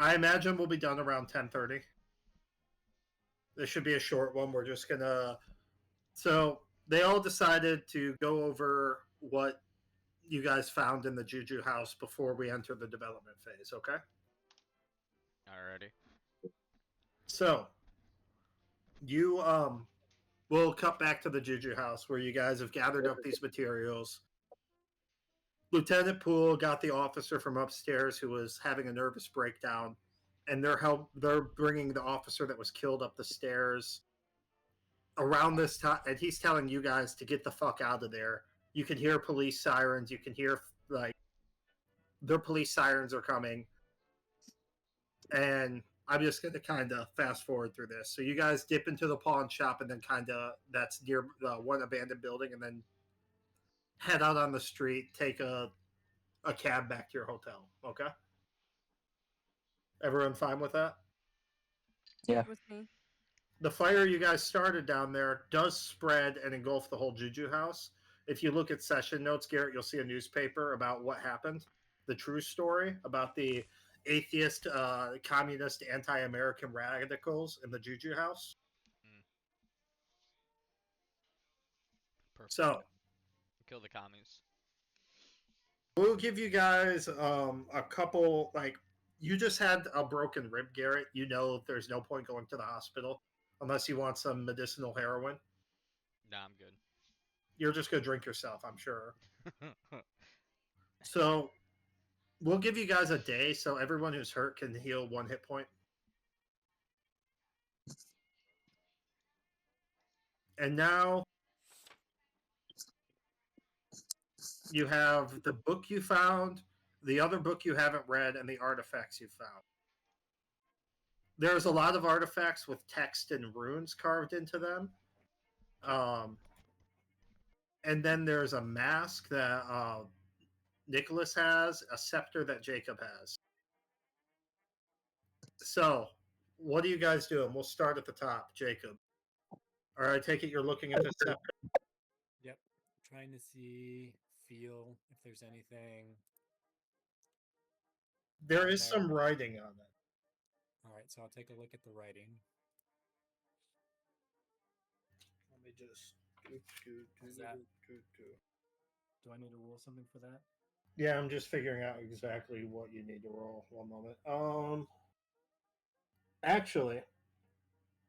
I imagine we'll be done around 10:30. This should be a short one. We're just gonna. So they all decided to go over what you guys found in the Juju house before we enter the development phase. Okay. Alrighty. So you we'll cut back to the Juju house where you guys have gathered up these materials. Lieutenant Poole got the officer from upstairs who was having a nervous breakdown, and they're bringing the officer that was killed up the stairs around this time, and he's telling you guys to get the fuck out of there. You can hear police sirens. You can hear like their police sirens are coming, and I'm just going to kind of fast forward through this. So you guys dip into the pawn shop, and then kind of that's near the one abandoned building, and then head out on the street, take a cab back to your hotel. Okay. Everyone fine with that? Yeah. With me. The fire you guys started down there does spread and engulf the whole Juju house. If you look at session notes, Garrett, you'll see a newspaper about what happened, the true story about the atheist, communist, anti-American radicals in the Juju house. Perfect. So Kill the commies. we'll give you guys a couple, like, you just had a broken rib, Garrett. You know there's no point going to the hospital unless you want some medicinal heroin. Nah, I'm good. You're just going to drink yourself, I'm sure. So we'll give you guys a day so everyone who's hurt can heal 1 hit point. And now you have the book you found, the other book you haven't read, and the artifacts you found. There's a lot of artifacts with text and runes carved into them. And then there's a mask that Nicholas has, a scepter that Jacob has. So, what are you guys doing? We'll start at the top, Jacob. All right, I take it you're looking at the scepter. Yep. Trying to see, feel if there's anything. There is some writing on it. All right, so I'll take a look at the writing. Let me just. Is that- Do I need to roll something for that? Yeah, I'm just figuring out exactly what you need to roll. 1 moment. Actually,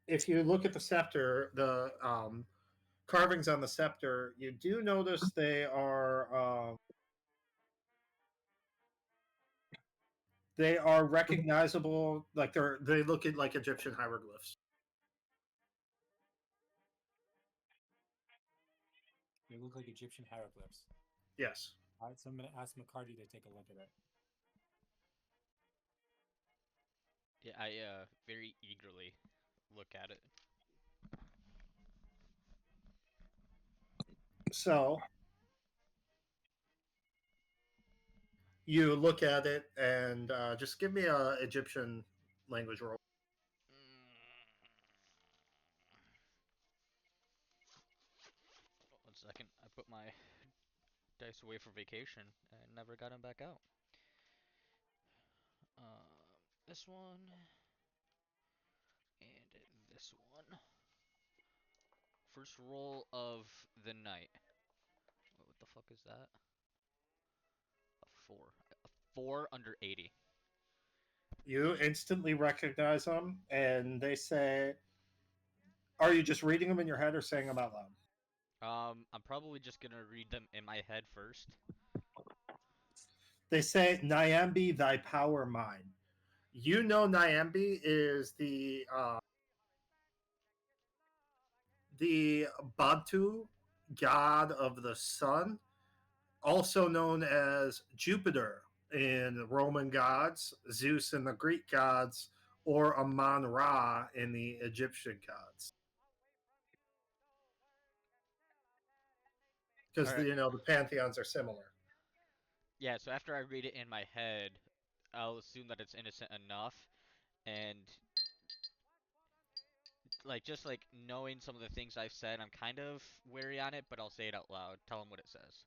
if you look at the scepter, the carvings on the scepter, you do notice they are recognizable. Like they look at like Egyptian hieroglyphs. They look like Egyptian hieroglyphs. Yes. All right, so I'm going to ask McCarty to take a look at it. Yeah, I very eagerly look at it. So you look at it and just give me a Egyptian language roll. One second, I put my dice away for vacation and never got them back out. This one and this one. First roll of the night. What the fuck is that? A 4. A 4 under 80. You instantly recognize them, and they say, "Are you just reading them in your head or saying them out loud?" I'm probably just gonna read them in my head first. They say, "Nyambi, thy power mine." You know Nyambi is the Bantu god of the sun, also known as Jupiter in Roman gods, Zeus in the Greek gods, or Amon Ra in the Egyptian gods. Because Alright. the pantheons are similar. Yeah, so after I read it in my head, I'll assume that it's innocent enough, and just knowing some of the things I've said, I'm kind of wary on it, but I'll say it out loud. Tell them what it says.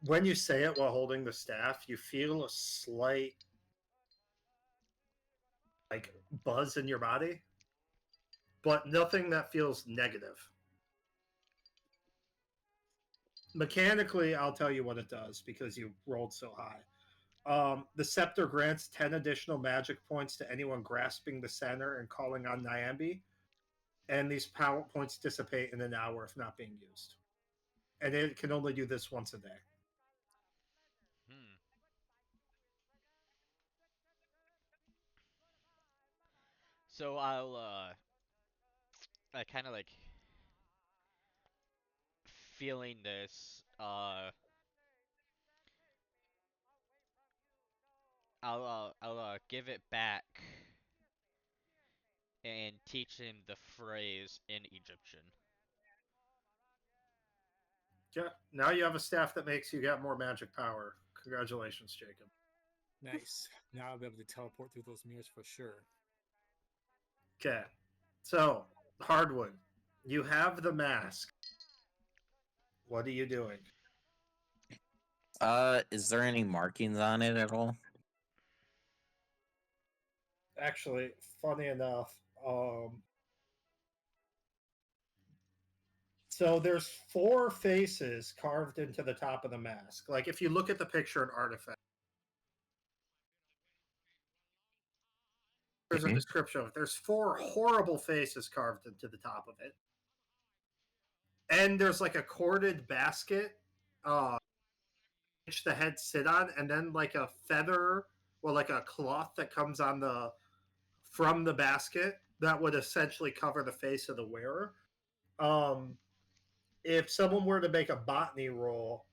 When you say it while holding the staff, you feel a slight like buzz in your body, but nothing that feels negative. Mechanically, I'll tell you what it does because you rolled so high. The scepter grants 10 additional magic points to anyone grasping the center and calling on Nyambi, and these power points dissipate in an hour if not being used. And it can only do this once a day. Hmm. So I kind of like feeling this. I'll give it back and teach him the phrase in Egyptian. Yeah. Now you have a staff that makes you get more magic power. Congratulations, Jacob. Nice. Now I'll be able to teleport through those mirrors for sure. Okay. So, Hardwood, you have the mask. What are you doing? Is there any markings on it at all? Actually, funny enough, so there's 4 faces carved into the top of the mask. Like if you look at the picture in Artifact, there's a description of it. There's 4 horrible faces carved into the top of it. And there's like a corded basket, which the heads sit on, and then like a feather or like a cloth that comes on the from the basket that would essentially cover the face of the wearer. Um, if someone were to make a botany roll,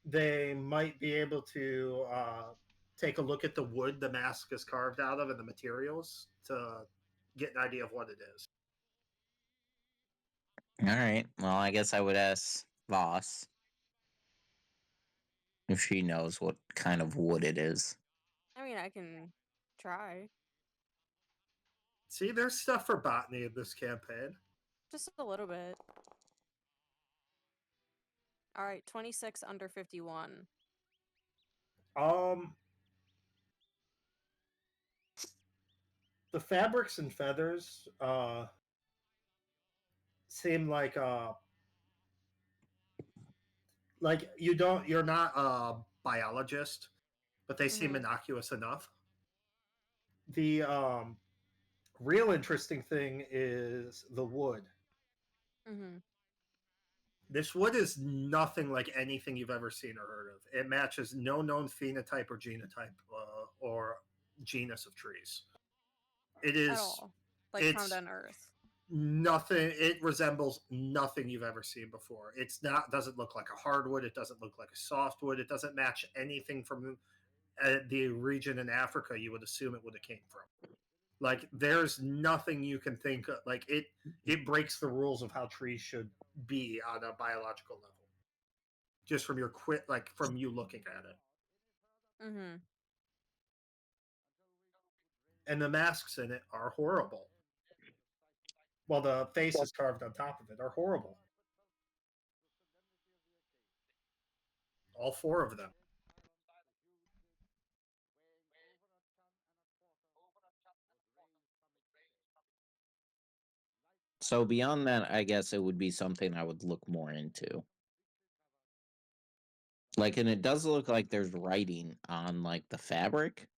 they might be able to take a look at the wood the mask is carved out of and the materials to get an idea of what it is. All right. Well, I guess I would ask Voss if she knows what kind of wood it is. I mean, I can try. See, there's stuff for botany in this campaign. Just a little bit. Alright, 26 under 51. Um, the fabrics and feathers seem like you're not a biologist, but they seem Mhm. innocuous enough. The real interesting thing is the wood. Mm-hmm. This wood is nothing like anything you've ever seen or heard of. It matches no known phenotype or genotype or genus of trees. It At is all. Like found it's on Earth. nothing. It resembles nothing you've ever seen before. It's not doesn't look like a hardwood. It doesn't look like a softwood. It doesn't match anything from the region in Africa you would assume it would have came from. Like there's nothing you can think of. Like it breaks the rules of how trees should be on a biological level. Just from your from you looking at it. Mm-hmm. And the masks in it are horrible. Well, the faces carved on top of it are horrible. All 4 of them. So beyond that, I guess it would be something I would look more into. Like, and it does look like there's writing on like the fabric.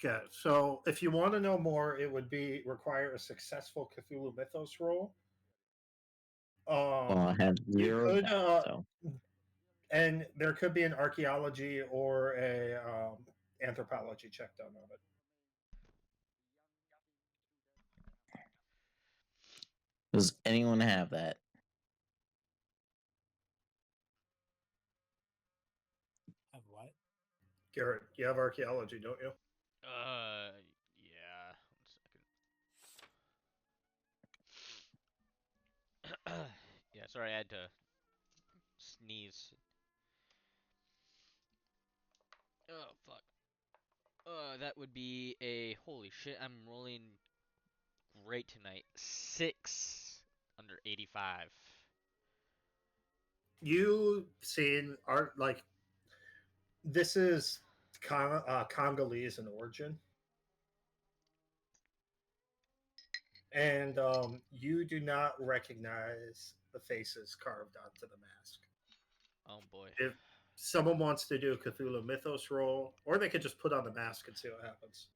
Okay, so if you want to know more, it would be require a successful Cthulhu Mythos roll. Well, I have You 0 could, of that, so. and there could be an archaeology or a anthropology check done on it. Does anyone have that? Have what? Garrett, you have archaeology, don't you? Yeah. 1 second. Yeah, sorry, I had to sneeze. Oh, fuck. That would be a holy shit. I'm rolling great tonight. 6 under 85. You seen art like this is Congolese in origin, and you do not recognize the faces carved onto the mask. Oh boy. If someone wants to do a Cthulhu Mythos roll, or they could just put on the mask and see what happens.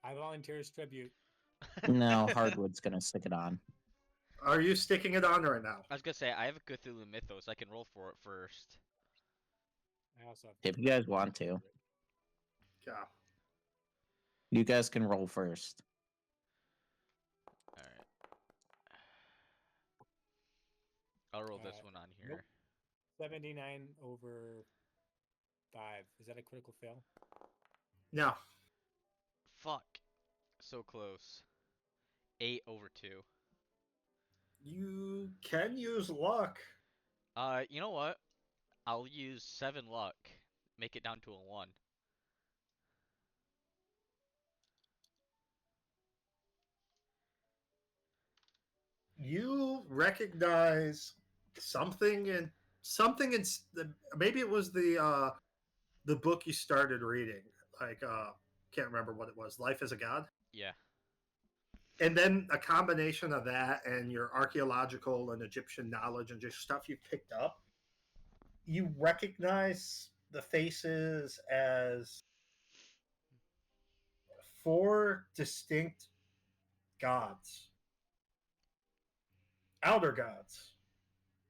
I volunteer as tribute. No, Hardwood's gonna stick it on. Are you sticking it on right now? I was gonna say I have a Cthulhu Mythos. I can roll for it first. I also have If you guys want to, Yeah. you guys can roll first. All right. I'll roll this one on here. Nope. 79 over 5. Is that a critical fail? No. Fuck. So close. 8 over 2. You can use luck. You know what? I'll use 7 luck. Make it down to a 1. You recognize something in maybe it was the book you started reading. Like can't remember what it was. Life as a God. Yeah. And then a combination of that and your archaeological and Egyptian knowledge and just stuff you picked up, you recognize the faces as 4 distinct gods. Outer gods.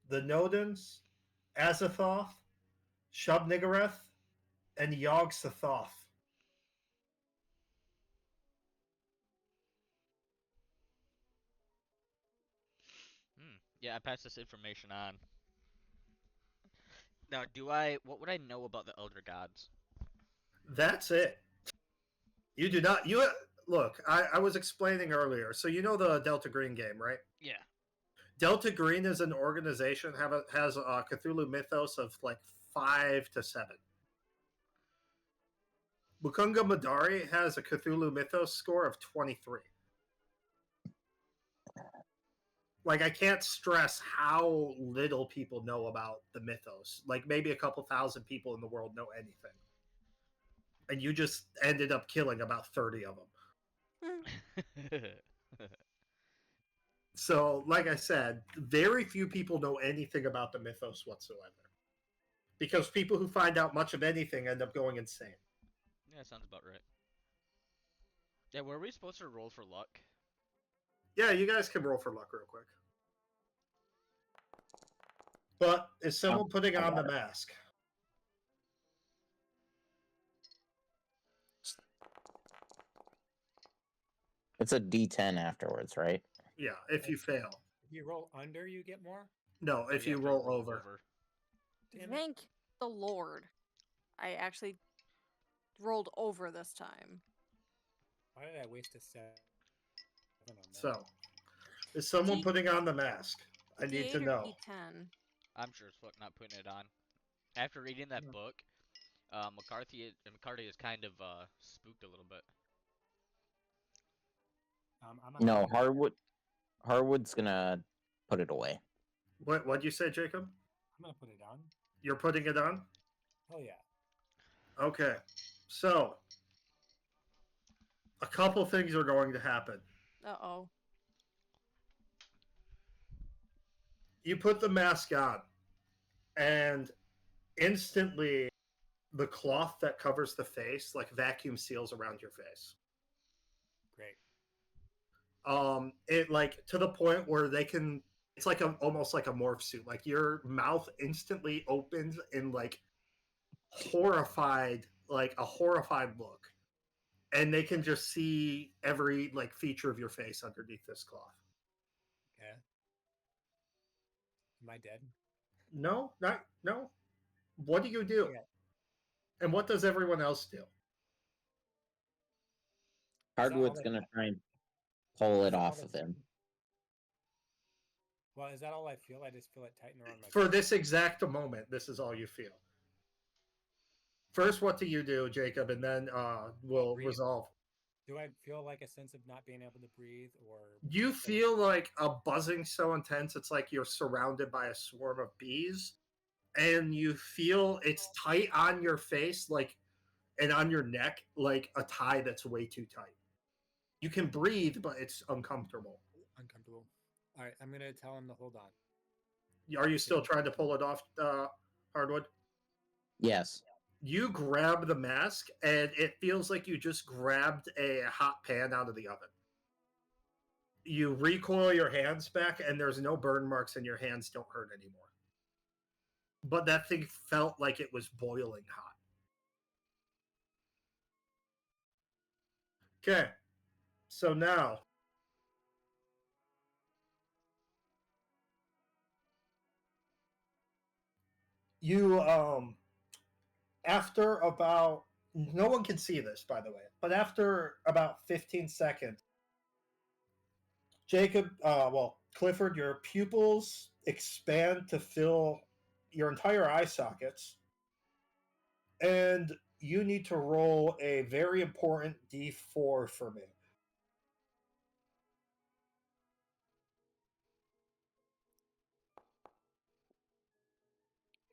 The Nodens, Azathoth, Shub-Niggurath, and Yog-Sothoth. Yeah, I passed this information on. Now, what would I know about the Elder Gods? That's it. You do not. Look. I was explaining earlier. So you know the Delta Green game, right? Yeah. Delta Green is an organization has a Cthulhu mythos of like 5 to 7. Mukunga Madari has a Cthulhu mythos score of 23. Like, I can't stress how little people know about the mythos. Like, maybe a couple thousand people in the world know anything. And you just ended up killing about 30 of them. So, like I said, very few people know anything about the mythos whatsoever. Because people who find out much of anything end up going insane. Yeah, sounds about right. Yeah, were we supposed to roll for luck? Yeah, you guys can roll for luck real quick. But is someone putting on the mask? It's a D10 afterwards, right? Yeah, if you fail. If you roll under, you get more? No, if you have to roll over. Damn it. Thank the Lord. I actually rolled over this time. Why did I waste a 7 on that? So, is someone D- putting on the mask? I need D8 to or know. D10? I'm sure as fuck not putting it on. After reading that book, McCarthy is kind of spooked a little bit. I'm No, Harwood's gonna put it away. What'd you say, Jacob? I'm gonna put it on. You're putting it on? Hell yeah. Okay. So, a couple things are going to happen. Uh-oh. You put the mask on, and instantly the cloth that covers the face like vacuum seals around your face. Great. It like to the point where it's like almost like a morph suit. Like your mouth instantly opens in like horrified look, and they can just see every like feature of your face underneath this cloth. Okay. Am I dead? No. What do you do? Yeah. And what does everyone else do? Hardwood's gonna try and pull it off of him. Well, is that all I feel? I just feel it tighten around my For this exact moment, this is all you feel. First, what do you do, Jacob? And then we'll resolve. Do I feel like a sense of not being able to breathe, or You feel like a buzzing so intense it's like you're surrounded by a swarm of bees, and you feel it's tight on your face, like, and on your neck, like a tie that's way too tight. You can breathe, but it's uncomfortable. uncomfortable? All right, I'm gonna tell him to hold on. Are you still trying to pull it off, Hardwood? Yes. You grab the mask, and it feels like you just grabbed a hot pan out of the oven. You recoil your hands back, and there's no burn marks, and your hands don't hurt anymore. But that thing felt like it was boiling hot. Okay, so now you after about, no one can see this, by the way, but after about 15 seconds, Jacob, Clifford, your pupils expand to fill your entire eye sockets, and you need to roll a very important d4 for me.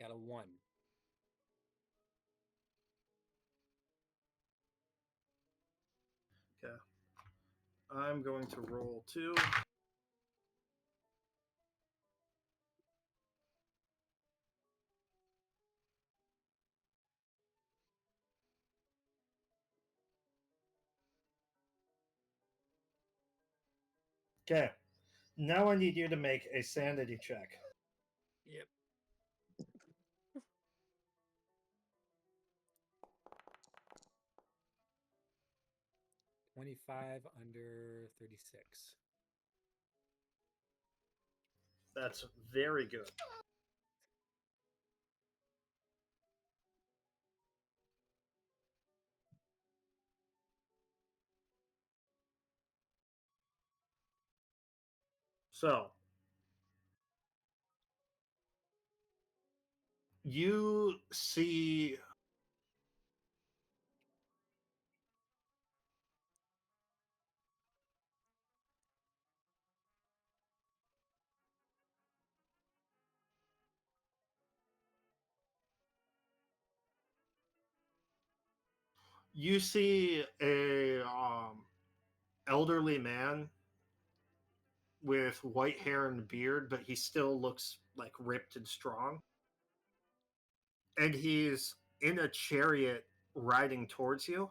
Got a 1. Okay. I'm going to roll 2. Okay. Now I need you to make a sanity check. Yep. $25 under 36. That's very good. So, you see a elderly man with white hair and beard, but he still looks like ripped and strong. And he's in a chariot riding towards you.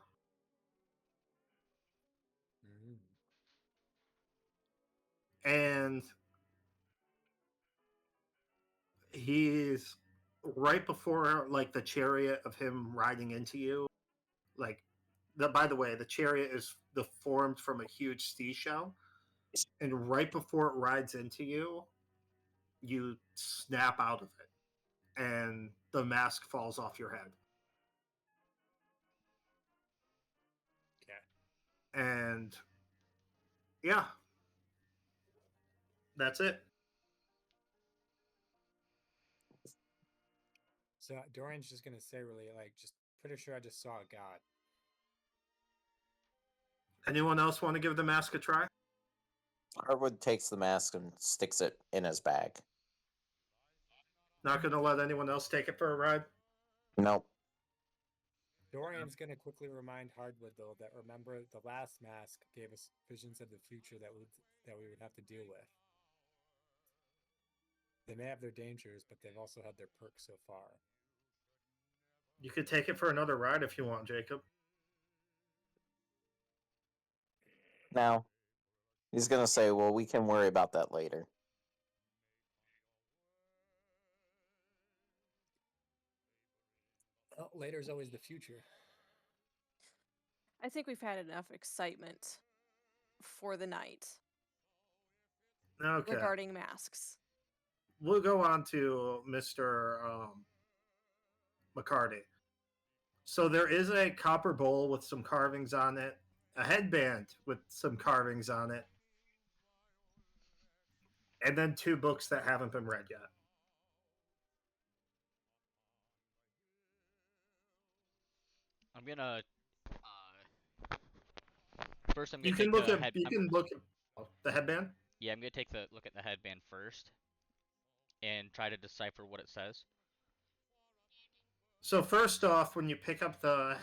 Mm. And he's right before like the chariot of him riding into you. Like, by the way, the chariot is formed from a huge seashell, and right before it rides into you, you snap out of it, and the mask falls off your head. Okay. And yeah, that's it. So Dorian's just gonna say, really, like, just pretty sure I just saw a god. Anyone else want to give the mask a try? Harwood takes the mask and sticks it in his bag. Not going to let anyone else take it for a ride? Nope. Dorian's gonna quickly remind Hardwood, though, that remember the last mask gave us visions of the future that we would have to deal with. They may have their dangers, but they've also had their perks so far. You could take it for another ride if you want, Jacob. Now, he's going to say, well, we can worry about that later. Well, later's always the future. I think we've had enough excitement for the night Okay. regarding masks. We'll go on to Mr. McCarty. So there is a copper bowl with some carvings on it, a headband with some carvings on it, and then 2 books that haven't been read yet. I'm gonna First, I'm You gonna can take look the at head. the headband. Yeah, I'm gonna take the look at the headband first and try to decipher what it says. So first off, when you pick up the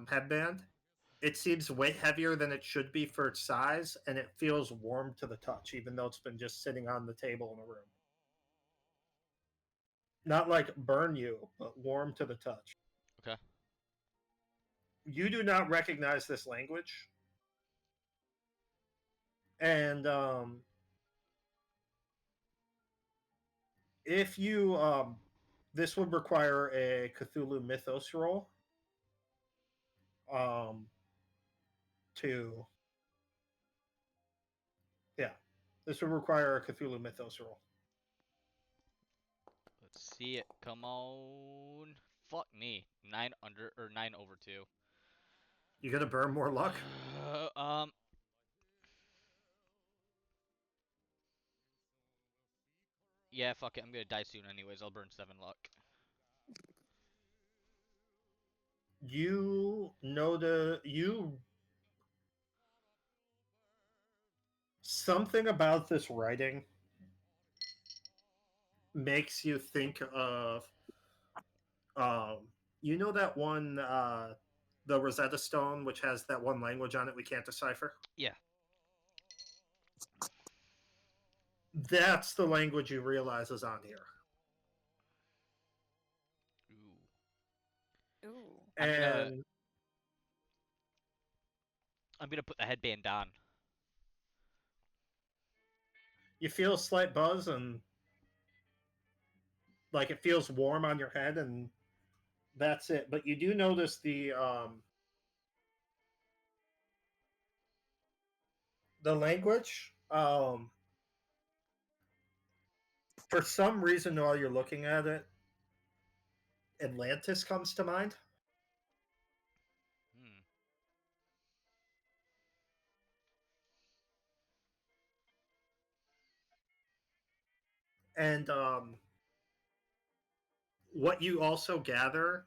headband, it seems way heavier than it should be for its size, and it feels warm to the touch, even though it's been just sitting on the table in the room. Not like burn you, but warm to the touch. Okay. You do not recognize this language, and if you this would require a Cthulhu Mythos roll um, to yeah, this would require a Cthulhu Mythos roll. Let's see it. Come on. Fuck me. 9 over 2. You gonna burn more luck? um. Yeah, fuck it. I'm gonna die soon anyways. I'll burn 7 luck. You something about this writing makes you think of um you know that one the Rosetta Stone which has that one language on it we can't decipher? Yeah. That's the language you realize is on here. Ooh. Ooh. And I'm gonna put the headband on. you feel a slight buzz and like it feels warm on your head and that's it. But you do notice the language for some reason while you're looking at it Atlantis comes to mind. Hmm. And what you also gather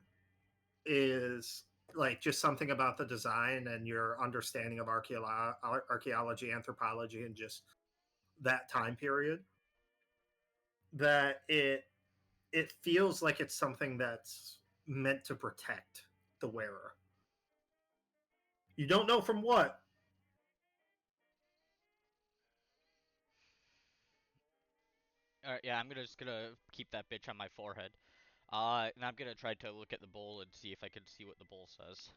is like just something about the design and your understanding of archaeology, anthropology, and just that time period. That it feels like it's something that's meant to protect the wearer. You don't know from what. Alright, yeah, just gonna keep that bitch on my forehead. And I'm gonna try to look at the bowl and see if I can see what the bowl says.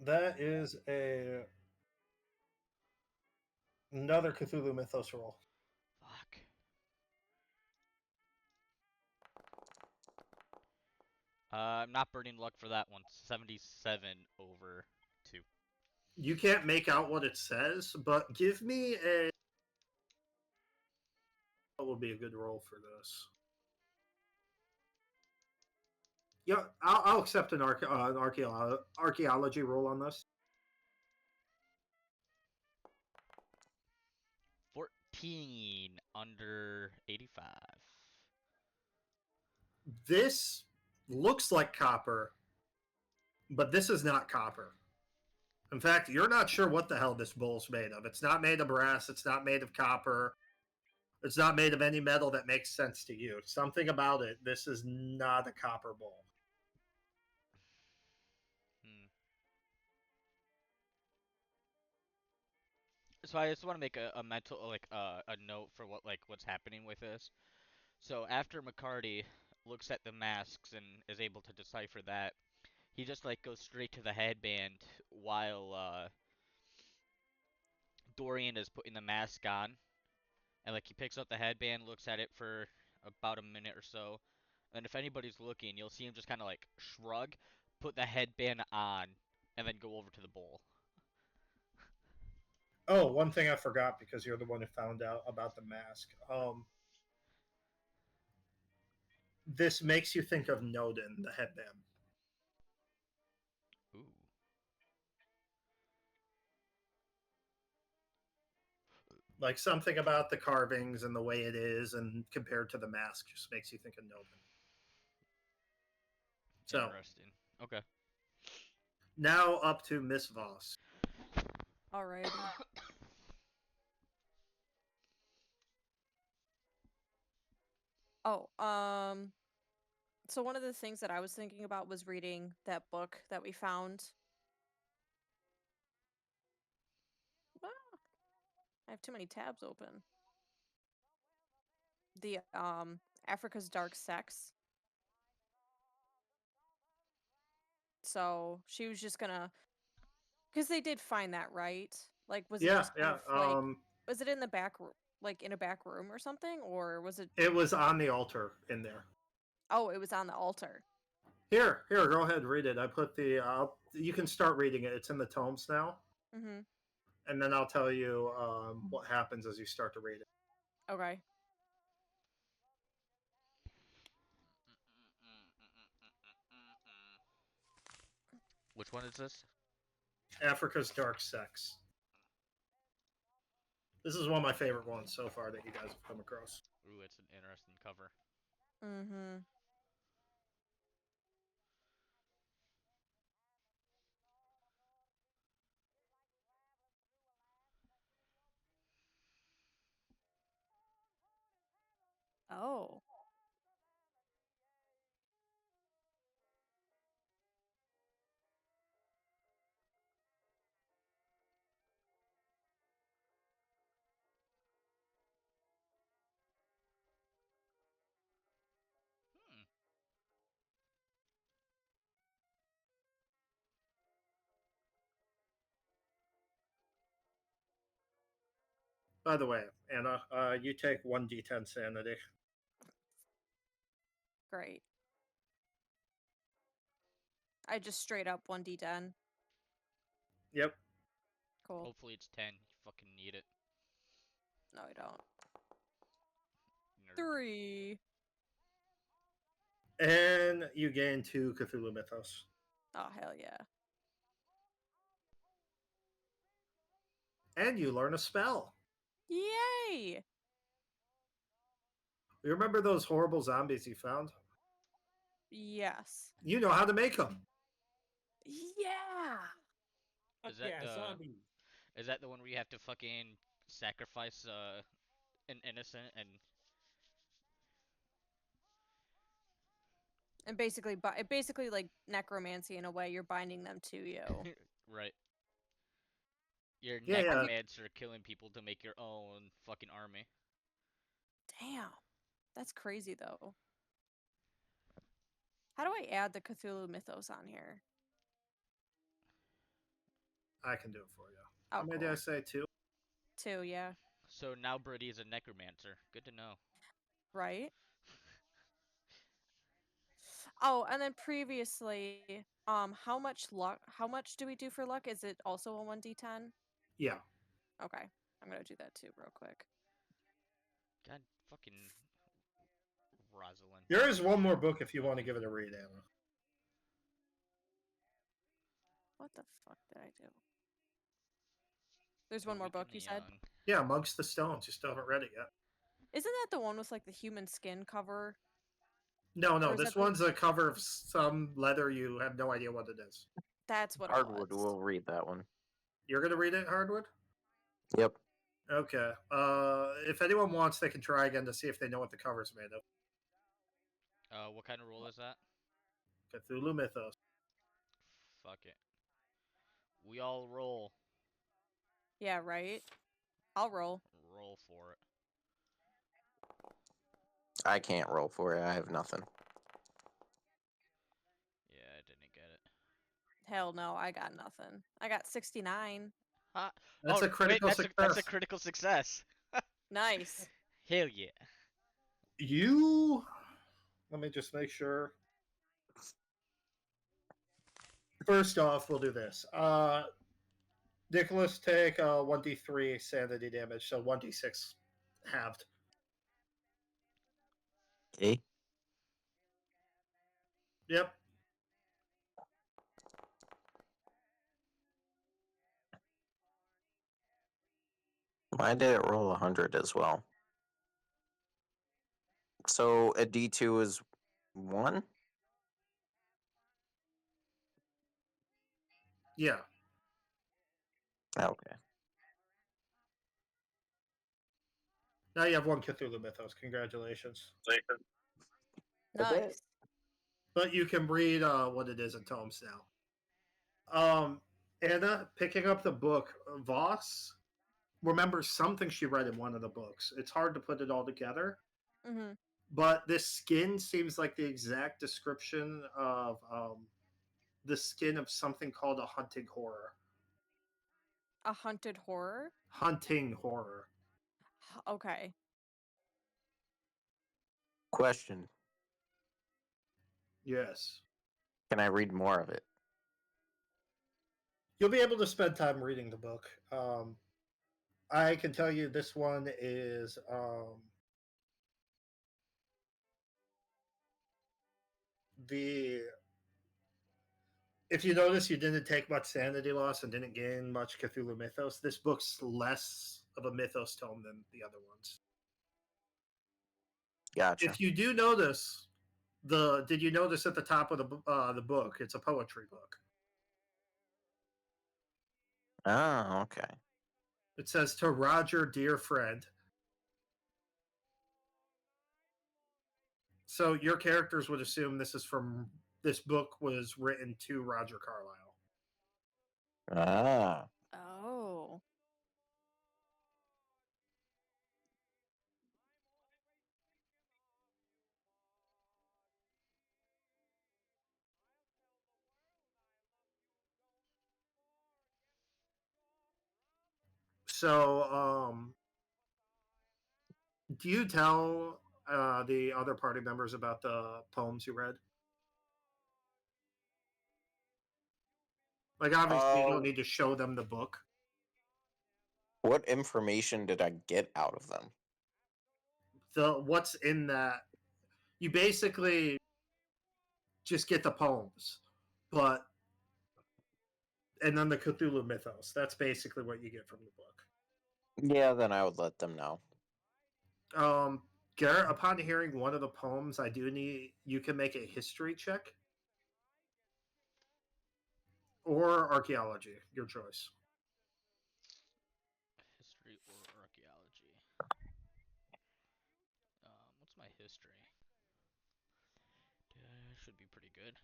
That is another Cthulhu Mythos roll. Fuck. I'm not burning luck for that one. 77/2. You can't make out what it says, but give me a. What would be a good roll for this? Yeah, I'll accept an archaeology roll on this. 14 under 85. This looks like copper, but this is not copper. In fact, you're not sure what the hell this bowl's made of. It's not made of brass. It's not made of copper. It's not made of any metal that makes sense to you. Something about it. This is not a copper bowl. Hmm. So I just want to make a mental a note for what's happening with this. So after McCarty looks at the masks and is able to decipher that, he just goes straight to the headband while Dorian is putting the mask on, and he picks up the headband, looks at it for about a minute or so, and if anybody's looking, you'll see him just kind of shrug, put the headband on, and then go over to the bowl. Oh, one thing I forgot because you're the one who found out about the mask. This makes you think of Nodin, the headband. Ooh. Like something about the carvings and the way it is, and compared to the mask, just makes you think of Nodin. So Interesting. Okay. now up to Miss Voss. Alrighty. Oh, so one of the things that I was thinking about was reading that book that we found. Ah, I have too many tabs open. The Africa's Dark Sex. So she was just gonna, because they did find that, right? Like, was it Yeah, just kind yeah. of like, was it in the back room, like in a back room or something, or was it? It was on the altar in there. Oh, it was on the altar. Here, go ahead, read it. I put the. You can start reading it. It's in the tomes now, Mm-hmm. and then I'll tell you what happens as you start to read it. Okay. Which one is this? Africa's Dark Sex. This is one of my favorite ones so far that you guys have come across. Ooh, it's an interesting cover. Mm-hmm. Oh. Hmm. By the way, Anna, you take 1d10 sanity. Great. I just straight up 1d10. Yep. Cool. Hopefully it's 10. You fucking need it. No, I don't. Nerd. 3. And you gain 2 Cthulhu Mythos. Oh, hell yeah. And you learn a spell. Yay! You remember those horrible zombies you found? Yes. You know how to make them. Yeah! Fuck Is that yeah, zombie. Is that the one where you have to fucking sacrifice an innocent and And basically like necromancy in a way. You're binding them to you. right? You're Yeah, yeah. necromancer killing people to make your own fucking army. Damn. That's crazy though. How do I add the Cthulhu mythos on here? I can do it for you. Oh, How many cool. did I say? 2? 2, yeah. So now Birdie is a necromancer. Good to know. Right? Oh, and then previously, how much do we do for luck? Is it also a 1d10? Yeah. Okay. I'm gonna do that too real quick. God fucking Rosalind. There is one more book if you want to give it a read, Anna. What the fuck did I do? There's one more book, you said? Yeah, Amongst the Stones. You still haven't read it yet. Isn't that the one with like the human skin cover? No, Or is this that the- one's a cover of some leather. You have no idea what it is. That's what Hardwood it was. will read that one. You're going to read it, Hardwood? Yep. Okay. If anyone wants, they can try again to see if they know what the cover's made of. What kind of roll is that? Cthulhu Mythos. Fuck it. We all roll. Yeah, right? I'll roll. Roll for it. I can't roll for it. I have nothing. Yeah, I didn't get it. Hell no, I got nothing. I got 69. That's a critical that's success. that's a critical success. Nice. Hell yeah. Let me just make sure. First off, we'll do this. Nicholas, take 1d3 sanity damage, so 1d6 halved. Okay. Yep. Mine did it roll 100 as well. So a D2 is 1? Yeah. Okay. Now you have one Cthulhu Mythos. Congratulations. I bet. Nice. But you can read what it is in tomes now. Anna, picking up the book, Voss remembers something she read in one of the books. It's hard to put it all together, Mm-hmm. but this skin seems like the exact description of the skin of something called a hunting horror. A hunted horror? Hunting horror. Okay. Question: Yes. Can I read more of it? You'll be able to spend time reading the book. I can tell you this one is the if you notice you didn't take much sanity loss and didn't gain much Cthulhu mythos, this book's less of a mythos tome than the other ones. Gotcha. If you do notice, did you notice at the top of the book? It's a poetry book. Oh, okay. It says to Roger, dear friend. So your characters would assume this book was written to Roger Carlyle. Ah. Oh. So, do you tell the other party members about the poems you read? Like, obviously, you don't need to show them the book. What information did I get out of them? What's in that? You basically just get the poems, and then the Cthulhu mythos. That's basically what you get from the book. Yeah, then I would let them know. Garrett, upon hearing one of the poems, I do need you can make a history check or archaeology, your choice. History or archaeology? What's my history? Should be pretty good.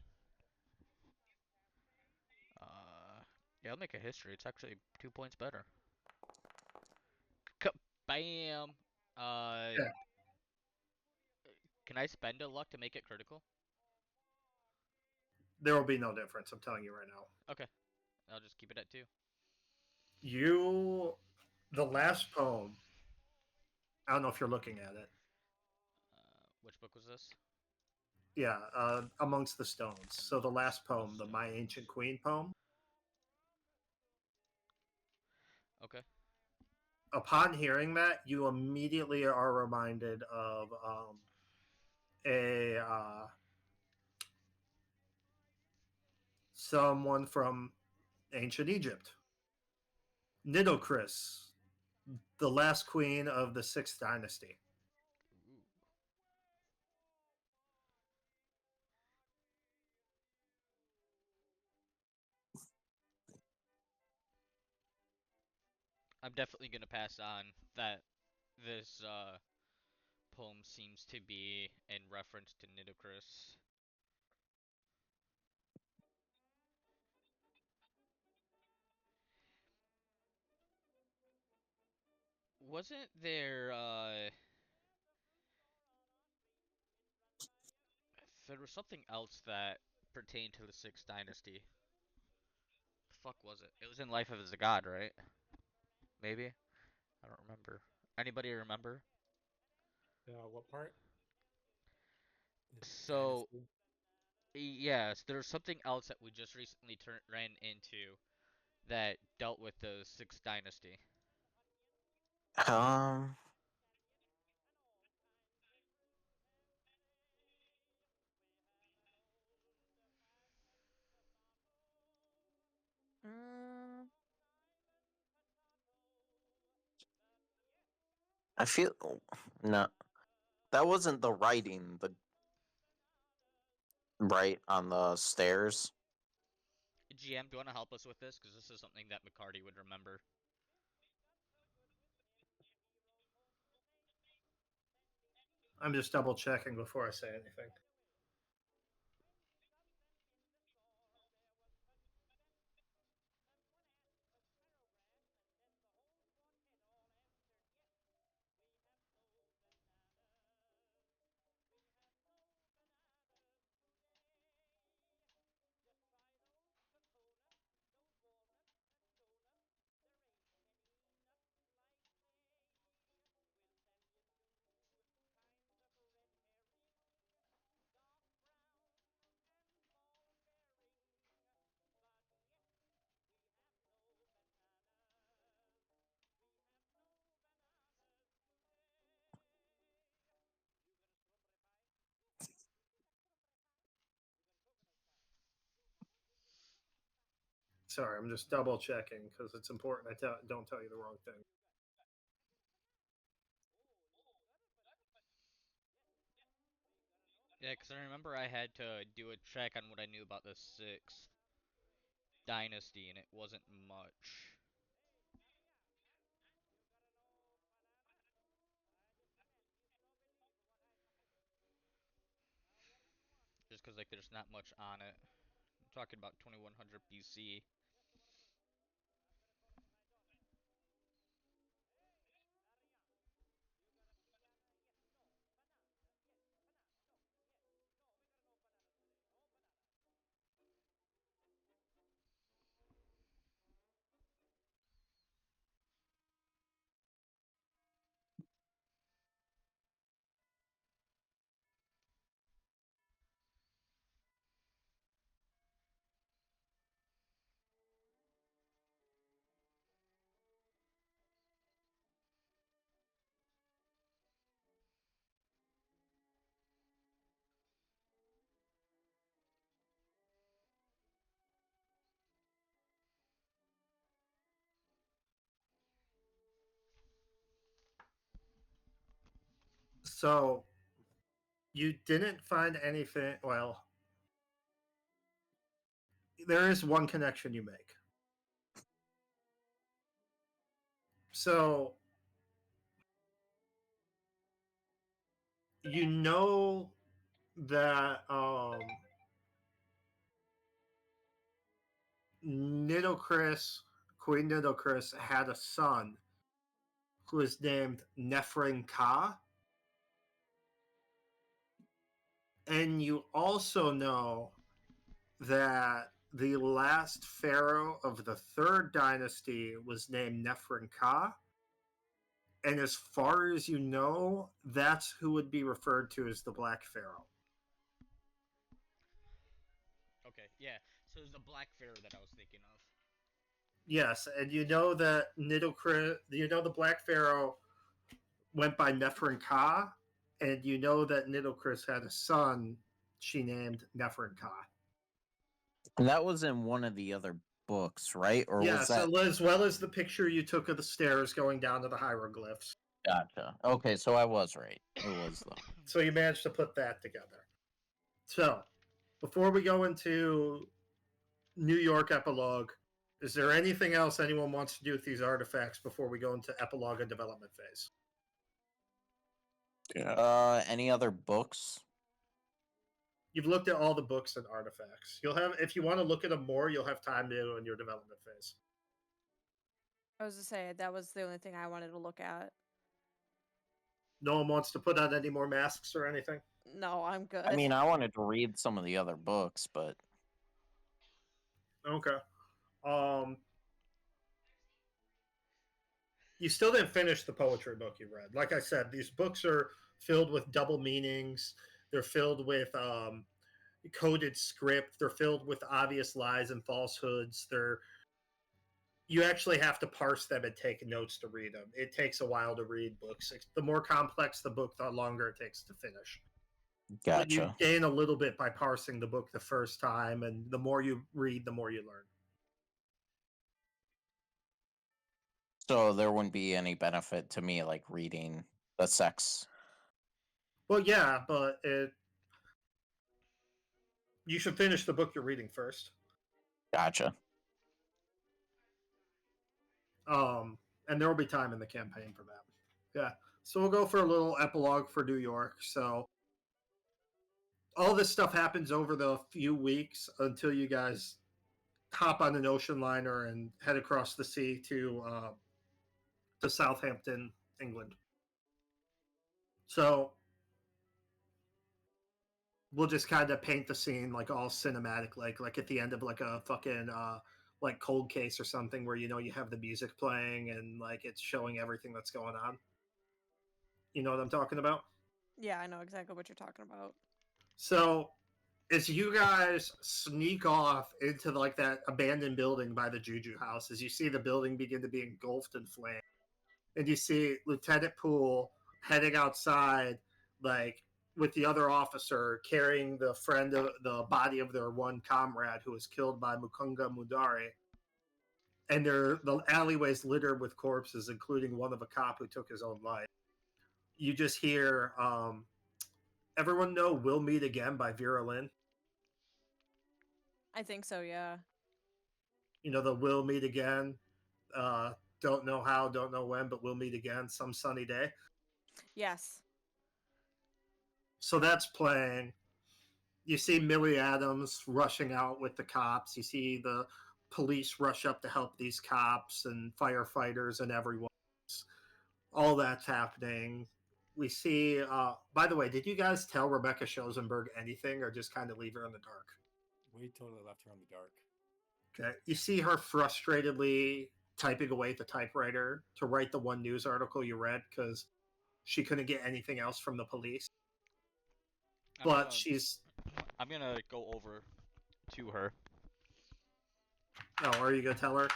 Yeah, I'll make a history. It's actually 2 points better. Bam! Yeah. Can I spend a luck to make it critical? There will be no difference. I'm telling you right now. Okay. I'll just keep it at 2. The last poem. I don't know if you're looking at it. Which book was this? Yeah, Amongst the Stones. So the last poem, the My Ancient Queen poem. Okay. Upon hearing that, you immediately are reminded of a someone from ancient Egypt, Nitocris, the last queen of the 6th dynasty. Ooh. I'm definitely gonna pass on that this poem seems to be in reference to Nitocris. Wasn't there was something else that pertained to the 6th dynasty? The fuck was it? It was in Life of as a God, right? Maybe? I don't remember. Anybody remember? What part? The So, dynasty? yes, there's something else that we just recently ran into that dealt with the 6th dynasty. Um, Mm, I feel no. That wasn't the writing. The right on the stairs. GM, do you want to help us with this? Because this is something that McCarty would remember. I'm just double checking before I say anything. Sorry, I'm just double checking because it's important. Don't tell you the wrong thing. Yeah, because I remember I had to do a check on what I knew about the 6th dynasty, and it wasn't much. Just because, like, there's not much on it. I'm talking about 2100 BC. So you didn't find anything. Well, there is one connection you make. So you know that Nitocris, Queen Nitocris, had a son who was named Nephrin Ka. And you also know that the last pharaoh of the third dynasty was named Nephrin Ka. And as far as you know, that's who would be referred to as the Black Pharaoh. Okay, yeah. So it was the Black Pharaoh that I was thinking of. Yes, and you know that the Black Pharaoh went by Nephrin Ka, and you know that Nitocris had a son she named Nephrin Ka. And that was in one of the other books, right? Or was Yes, that? as well as the picture you took of the stairs going down to the hieroglyphs. Gotcha. Okay, so I was right. It was though. So you managed to put that together. So, before we go into New York Epilogue, is there anything else anyone wants to do with these artifacts before we go into Epilogue and development phase? Yeah. Any other books? You've looked at all the books and artifacts. You'll have, if you want to look at them more, you'll have time to do in your development phase. I was to say that was the only thing I wanted to look at. No one wants to put on any more masks or anything. No, I'm good. I mean, I wanted to read some of the other books, but Okay. You still didn't finish the poetry book you read. Like I said, these books are filled with double meanings. They're filled with coded script. They're filled with obvious lies and falsehoods. You actually have to parse them and take notes to read them. It takes a while to read books. The more complex the book, the longer it takes to finish. But you gotcha. gain a little bit by parsing the book the first time, and the more you read, the more you learn. So there wouldn't be any benefit to me like reading the sex. Well, yeah, but you should finish the book you're reading first. Gotcha. And there will be time in the campaign for that. Yeah. So we'll go for a little epilogue for New York. So all this stuff happens over the few weeks until you guys hop on an ocean liner and head across the sea to Southampton, England. So we'll just kind of paint the scene like all cinematic, like at the end of like a fucking like Cold Case or something, where you have the music playing and like it's showing everything that's going on. You know what I'm talking about? Yeah, I know exactly what you're talking about. So as you guys sneak off into like that abandoned building by the Juju house, as you see the building begin to be engulfed in flame, and you see Lieutenant Poole heading outside, like with the other officer carrying the body of their one comrade who was killed by Mukunga Mudari, and the alleyways littered with corpses, including one of a cop who took his own life. You just hear, everyone know "We'll Meet Again" by Vera Lynn. I think so, yeah. You know the "We'll Meet Again." Don't know how, don't know when, but we'll meet again some sunny day. Yes. So that's playing. You see Millie Adams rushing out with the cops. You see the police rush up to help these cops and firefighters and everyone. All that's happening. We see, by the way, did you guys tell Rebecca Schosenberg anything or just kind of leave her in the dark? We totally left her in the dark. Okay. You see her frustratedly typing away at the typewriter to write the one news article you read because she couldn't get anything else from the police. But I'm gonna go over to her. Oh, are you gonna tell her?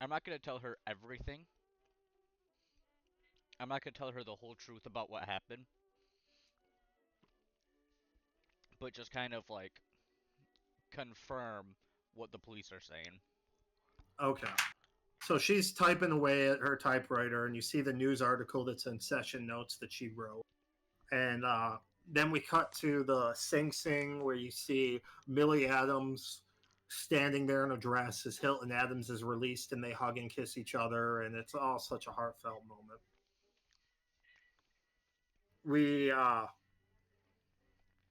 I'm not gonna tell her everything. I'm not gonna tell her the whole truth about what happened. But just kind of like confirm what the police are saying. Okay. So she's typing away at her typewriter, and you see the news article that's in session notes that she wrote. And then we cut to the Sing Sing, where you see Millie Adams standing there in a dress as Hilton Adams is released, and they hug and kiss each other, and it's all such a heartfelt moment. We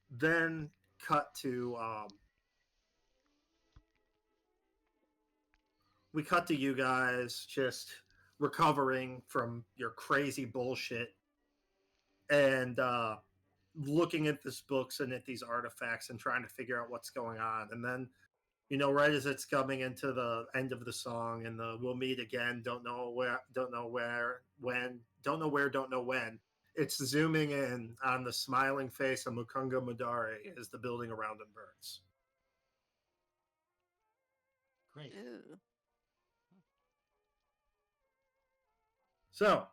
then cut to you guys just recovering from your crazy bullshit and looking at these books and at these artifacts and trying to figure out what's going on. And then, right as it's coming into the end of the song and the "We'll meet again, don't know where, when, don't know where, don't know when," it's zooming in on the smiling face of Mukunga Mudari as the building around him burns. Great. Ew. So,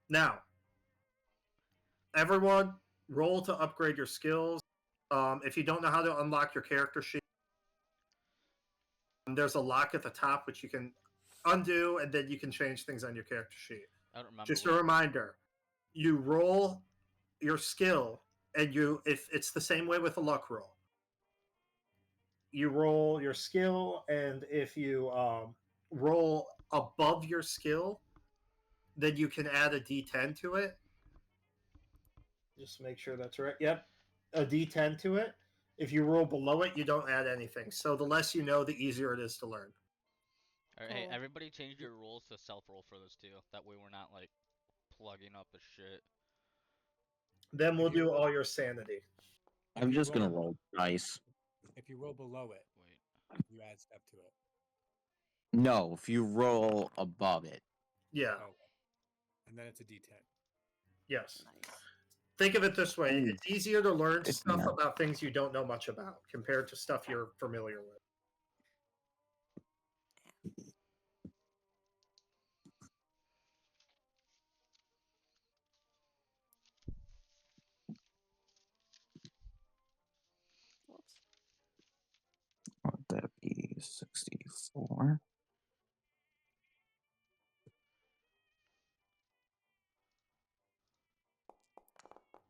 now, everyone, roll to upgrade your skills. If you don't know how to unlock your character sheet, there's a lock at the top which you can undo, and then you can change things on your character sheet. I don't remember. Just a reminder, you roll your skill, and if it's the same way with a luck roll. You roll your skill, and if you roll above your skill, then you can add a D10 to it. Just make sure that's right. Yep, a D10 to it. If you roll below it, you don't add anything. So the less you know, the easier it is to learn. Alright, hey, Cool. everybody change your rules to self-roll for this too. That way we're not, like, plugging up a shit. Then we'll do all your sanity. I'm just gonna roll dice. If you roll below it, Wait. you add step to it. No, if you roll above it. Yeah. Oh. And then it's a D10. Yes. Nice. Think of it this way. Ooh. It's easier to learn It's stuff not. about things you don't know much about compared to stuff you're familiar with. Whoops. Would that be 64?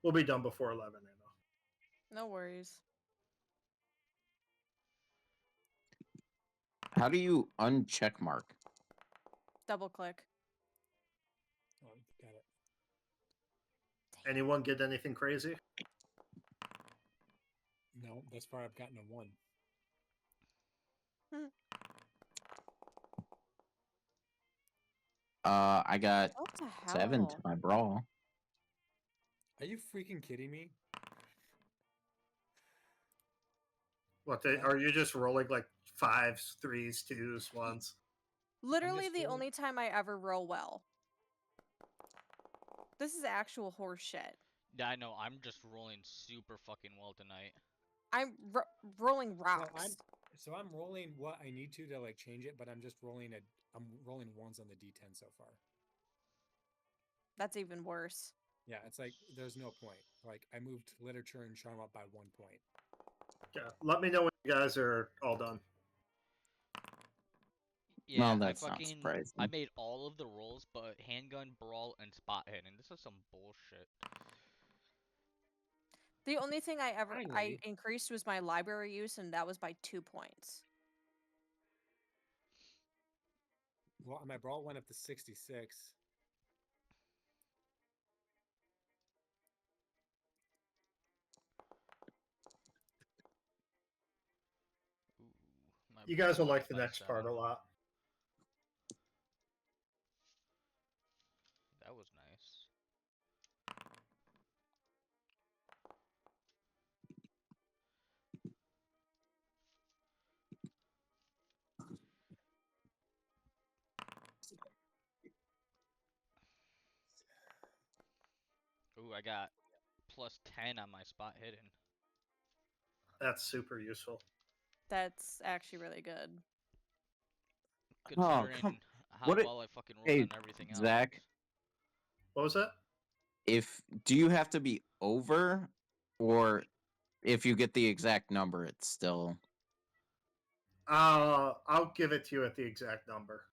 We'll be done before 11, Anna. No worries. How do you uncheck mark? Double click. Oh, got it. Anyone get anything crazy? No, thus far I've gotten a 1. I got What the 7 to hell? my brawl. Are you freaking kidding me? What? That- Are you just rolling like 5s, 3s, 2s, 1s? Literally just the rolling- only time I ever roll well. This is actual horse shit. Yeah, I know. I'm just rolling super fucking well tonight. I'm rolling rocks. So I'm rolling what I need to like change it, but I'm just rolling I'm rolling 1s on the D10 so far. That's even worse. Yeah, it's like there's no point. Like I moved literature and charm up by 1 point. Yeah. Let me know when you guys are all done. Yeah, that's I not fucking surprising. I made all of the rolls, but handgun, brawl, and spot hidden. This is some bullshit. The only thing I Finally. increased was my library use, and that was by 2 points. Well, my brawl went up to 66. Ooh, my You brawl guys will went like up the by next part 7. a lot. That was nice. Ooh, I got plus 10 on my spot hidden. That's super useful. That's actually really good. Considering come- how what it- well I fucking rolled Hey, on everything else. Zach, What was that? do you have to be over, or if you get the exact number, it's still I'll give it to you at the exact number.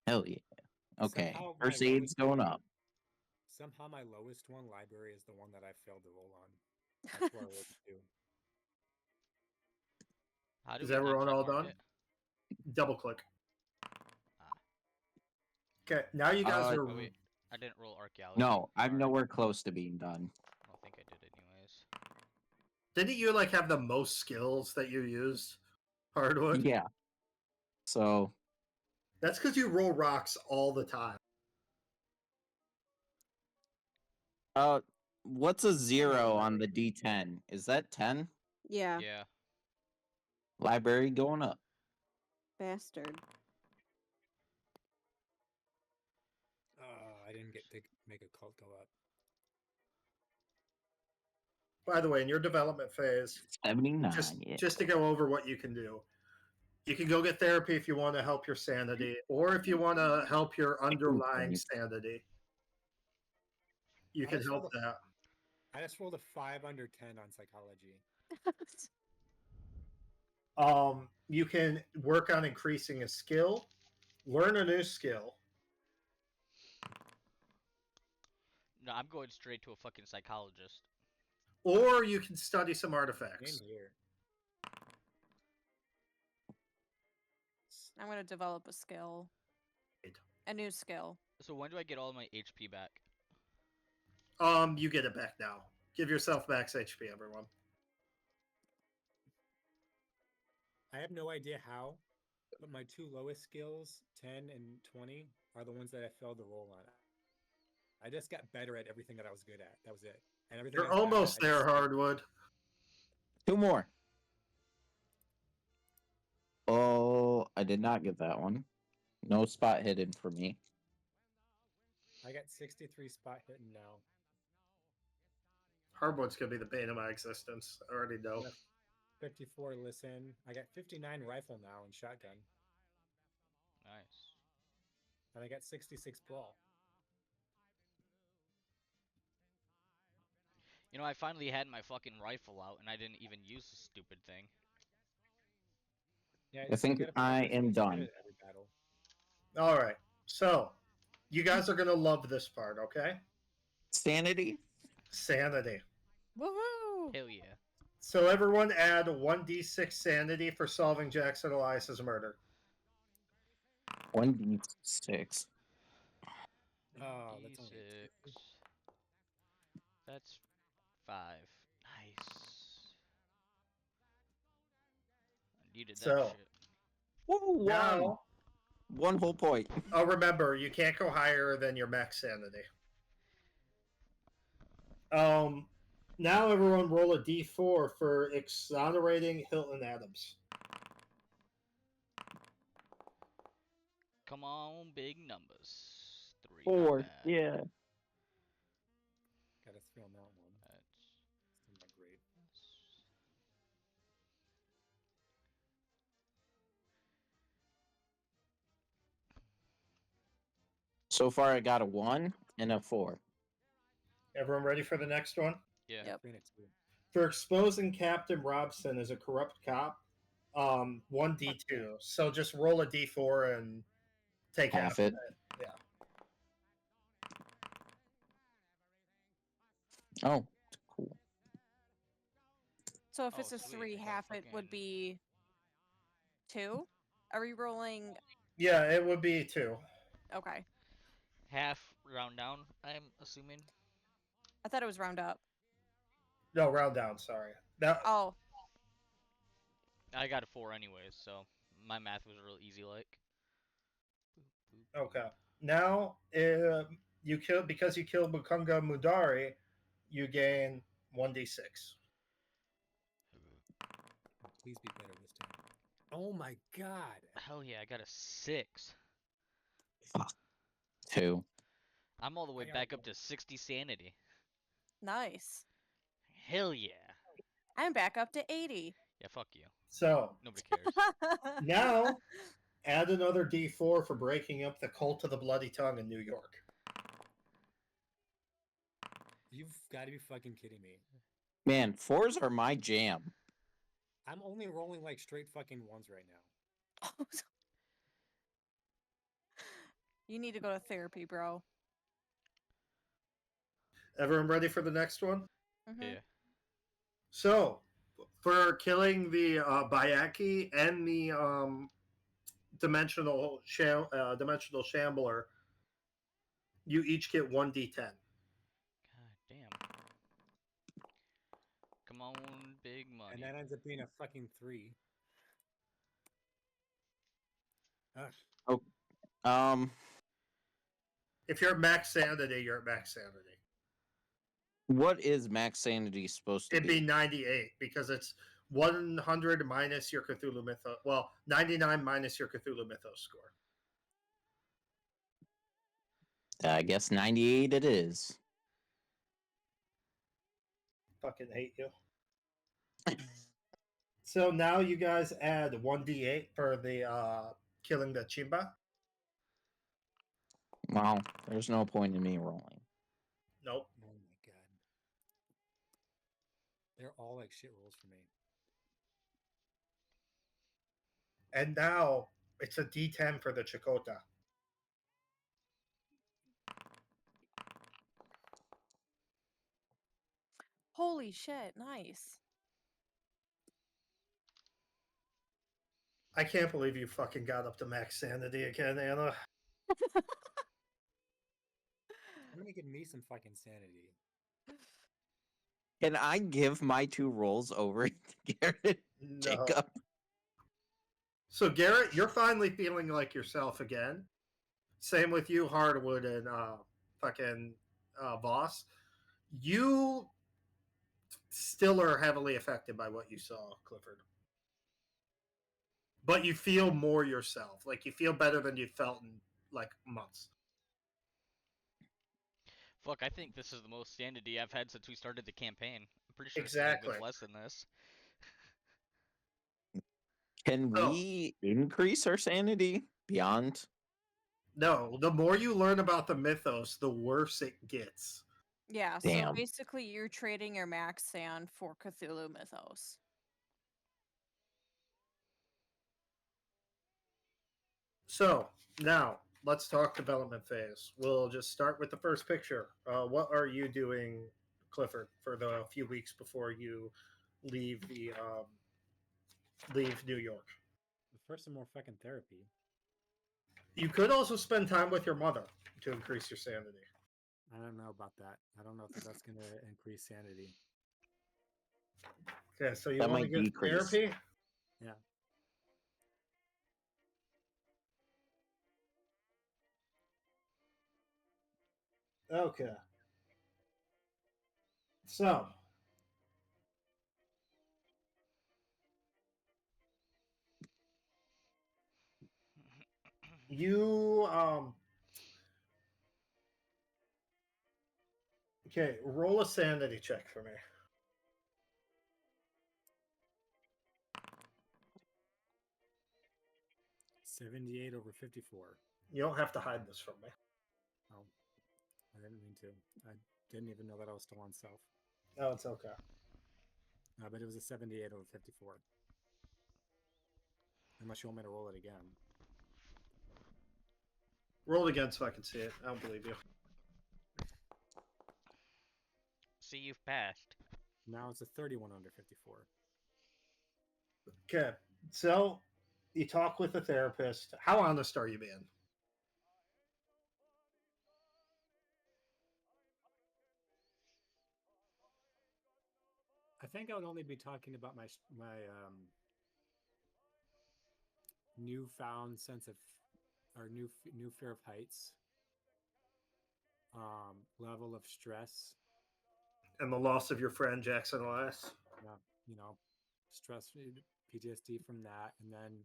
hell yeah. Okay, Somehow my first aid's lowest going one- up. Somehow my lowest one, library, is the one that I failed to roll on. That's where I rolled 2. How do Is we everyone uncheck all mark done? it? Double click. Ah. Okay, now you guys are. Oh wait, I didn't roll archaeology. No, I'm Sorry. nowhere close to being done. I don't think I did anyways. Didn't you like have the most skills that you used? Hardwood. Yeah. So That's because you roll rocks all the time. what's a 0 on the D10? Is that 10? Yeah, Yeah. Library going up. bastard. I didn't get to make a cult go up. By the way, in your development phase, 79, yeah. just to go over what you can do. You can go get therapy if you want to help your sanity, or if you want to help your underlying sanity. You I can just help rolled that. I just rolled a 5 under 10 on psychology. You can work on increasing a skill, learn a new skill. No, I'm going straight to a fucking psychologist. Or you can study some Same artifacts. here. I'm gonna develop a skill. A new skill. So when do I get all my HP back? You get it back now. Give yourself max HP, everyone. I have no idea how, but my 2 lowest skills, 10 and 20, are the ones that I failed to roll on. I just got better at everything that I was good at. That was it. And everything You're else bad at, almost I there, just- Hardwood. 2 more. Oh, I did not get that one. No spot hidden for me. I got 63 spot hitting now. Hardwood's gonna be the bane of my existence. I already know. 54 listen. I got 59 rifle now and shotgun. Nice. And I got 66 brawl. You know, I finally had my fucking rifle out, and I didn't even use the stupid thing. Yeah, I think I am done. Every battle. All right. So, you guys are gonna love this part, okay? Sanity? Sanity. Woohoo! Hell yeah. So everyone add 1d6 sanity for solving Jackson Elias's murder. 1d6. Oh, that's only 1d6. That's 5. Nice. I needed that So shit. Woo, one. now, One whole point. oh, remember, you can't go higher than your max sanity. Now everyone roll a d4 for exonerating Hilton Adams. Come on, big numbers. 3, not 4. bad. Yeah. gotta throw on that one. That's Still not great. So far, I got a 1 and a 4. Everyone ready for the next one? yeah. Yep. 3 and a 2. For exposing Captain Robson as a corrupt cop, 1d2. So just roll a d4 and take half, Half it. Yeah. Oh, cool. So if Oh, it's a sweet, 3, I got half it would fucking- be 2. Are we rolling? Yeah, it would be 2. Okay, Half round down, I'm assuming. I thought it was round up. No, round down, sorry. That, Oh, I got a 4 anyways, so my math was real easy like. Boop, boop, okay. boop. Now, because you killed Mukunga Mudari, you gain 1d6. Please be better this time. Oh my god. Hell yeah, I got a 6. 2. I'm all the way got back a up to 60 sanity. nice. Hell yeah. I'm back up to 80. Yeah, fuck you. So, Nobody cares. now, add another d4 for breaking up the Cult of the Bloody Tongue in New York. You've got to be fucking kidding me. Man, 4s are my jam. I'm only rolling like straight fucking ones right now. You need to go to therapy, bro. Everyone ready for the next one? Mhm. Yeah. So, for killing the Bayaki and the dimensional shambler, you each get 1d10. God damn. Come on, big money. And that ends up being a fucking 3. Ugh. Um, If you're at max sanity, you're at max sanity. what is max sanity supposed to It'd be be? 98 because it's 100 minus your Cthulhu Mythos. Well, 99 minus your Cthulhu Mythos score. I guess 98 it is. Fucking hate you. So now you guys add 1d8 for the killing the Chimba. Well, there's no point in me rolling. Nope. Oh my god. They're all like shit rolls for me. And now it's a d10 for the Chakota. Holy shit, nice. I can't believe you fucking got up to max sanity again, Anna. I'm gonna give me some fucking sanity. Can I give my 2 rolls over to Garrett, No. Jacob? So Garrett, you're finally feeling like yourself again. Same with you, Hardwood and fucking Voss. You still are heavily affected by what you saw, Clifford. But you feel more yourself. Like you feel better than you felt in like months. Fuck, I think this is the most sanity I've had since we started the campaign. I'm pretty sure Exactly. it's less than this. Can Oh. we increase our sanity beyond? No, the more you learn about the mythos, the worse it gets. Yeah, so Damn. basically you're trading your max sand for Cthulhu Mythos. So now let's talk development phase. We'll just start with the first picture. What are you doing, Clifford, for the few weeks before you leave leave New York. First, some more fucking therapy. You could also spend time with your mother to increase your sanity. I don't know about that. I don't know if that's going to increase sanity. Okay, so you That want to might get decrease. therapy? Yeah. Okay. So you okay, roll a sanity check for me. 78 over 54. You don't have to hide this from me. Oh, I didn't mean to. I didn't even know that I was still on self. Oh, it's okay. But it was a 78 over 54. Unless you want me to roll it again. Roll it again so I can see it. I don't believe you. See, you've passed. Now it's a 31 under 54. Okay. So you talk with the therapist. How honest are you being? I think I would only be talking about my newfound sense of, or new fear of heights, level of stress. And the loss of your friend Jackson Elias? You know, stress, PTSD from that, and then.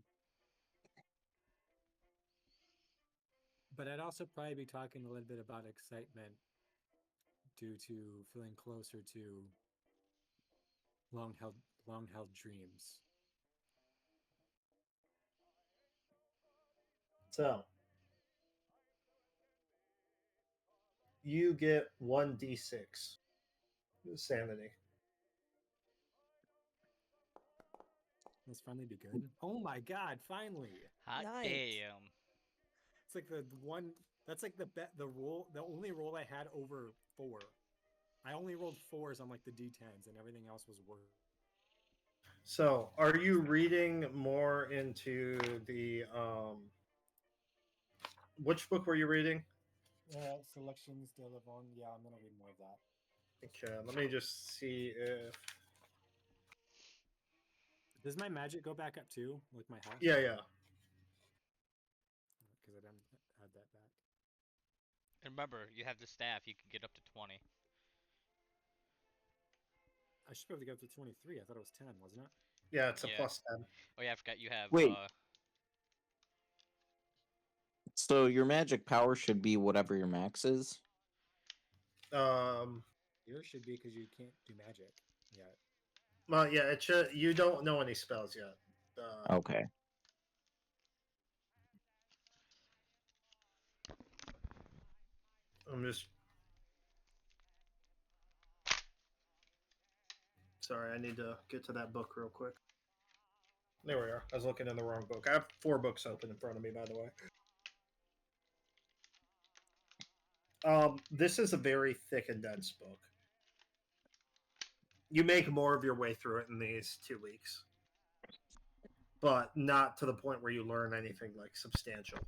But I'd also probably be talking a little bit about excitement due to feeling closer to long held dreams. So you get 1d6 sanity. Let's finally be good. Oh my god! Finally, Hot Nice. damn. it's like the one. That's like the roll. The only roll I had over 4. I only rolled 4s on like the d10s, and everything else was worse. So are you reading more into the which book were you reading? Selections de Levon. Yeah, I'm gonna read more of that. Okay, let me just see if Does my magic go back up too, like my health? yeah, yeah. Because I didn't add that back. And remember, you have the staff. You can get up to 20. I should be able to get up to 23. I thought it was 10, wasn't it? Yeah, it's a Yeah. plus 10. Oh yeah, I forgot you have. Wait. So your magic power should be whatever your max is. Yours should be because you can't do magic yet. Well, yeah, it should. You don't know any spells yet. Okay. I'm just sorry. I need to get to that book real quick. There we are. I was looking in the wrong book. I have 4 books open in front of me, by the way. This is a very thick and dense book. You make more of your way through it in these 2 weeks, but not to the point where you learn anything like substantial.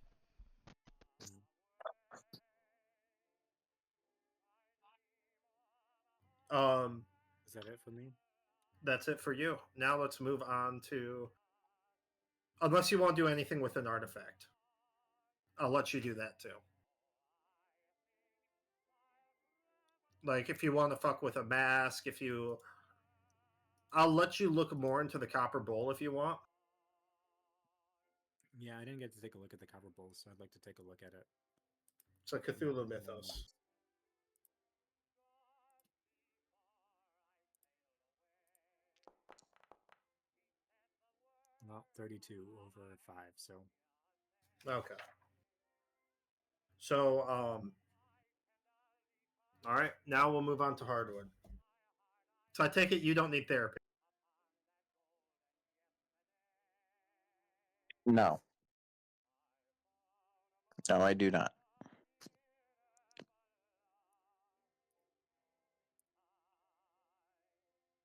Is that it for me? That's it for you. Now let's move on to, unless you want to do anything with an artifact, I'll let you do that too. Like if you want to fuck with a mask, I'll let you look more into the copper bowl if you want. Yeah, I didn't get to take a look at the copper bowl, so I'd like to take a look at it. It's a Cthulhu mythos. Well, 32 over 5, so. Okay. So, all right. Now we'll move on to hardwood. So I take it you don't need therapy. No. No, I do not.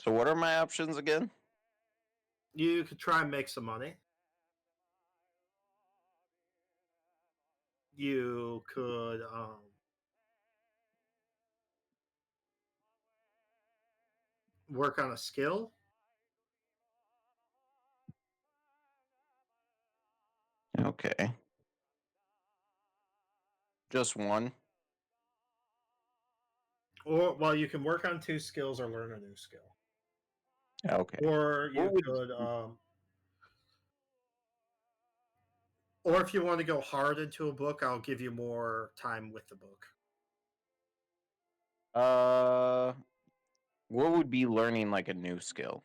So what are my options again? You could try and make some money. You could work on a skill. Okay. Just one. Or well, you can work on 2 skills or learn a new skill. Okay. Or you What would- could or if you want to go hard into a book, I'll give you more time with the book. What would be learning like a new skill?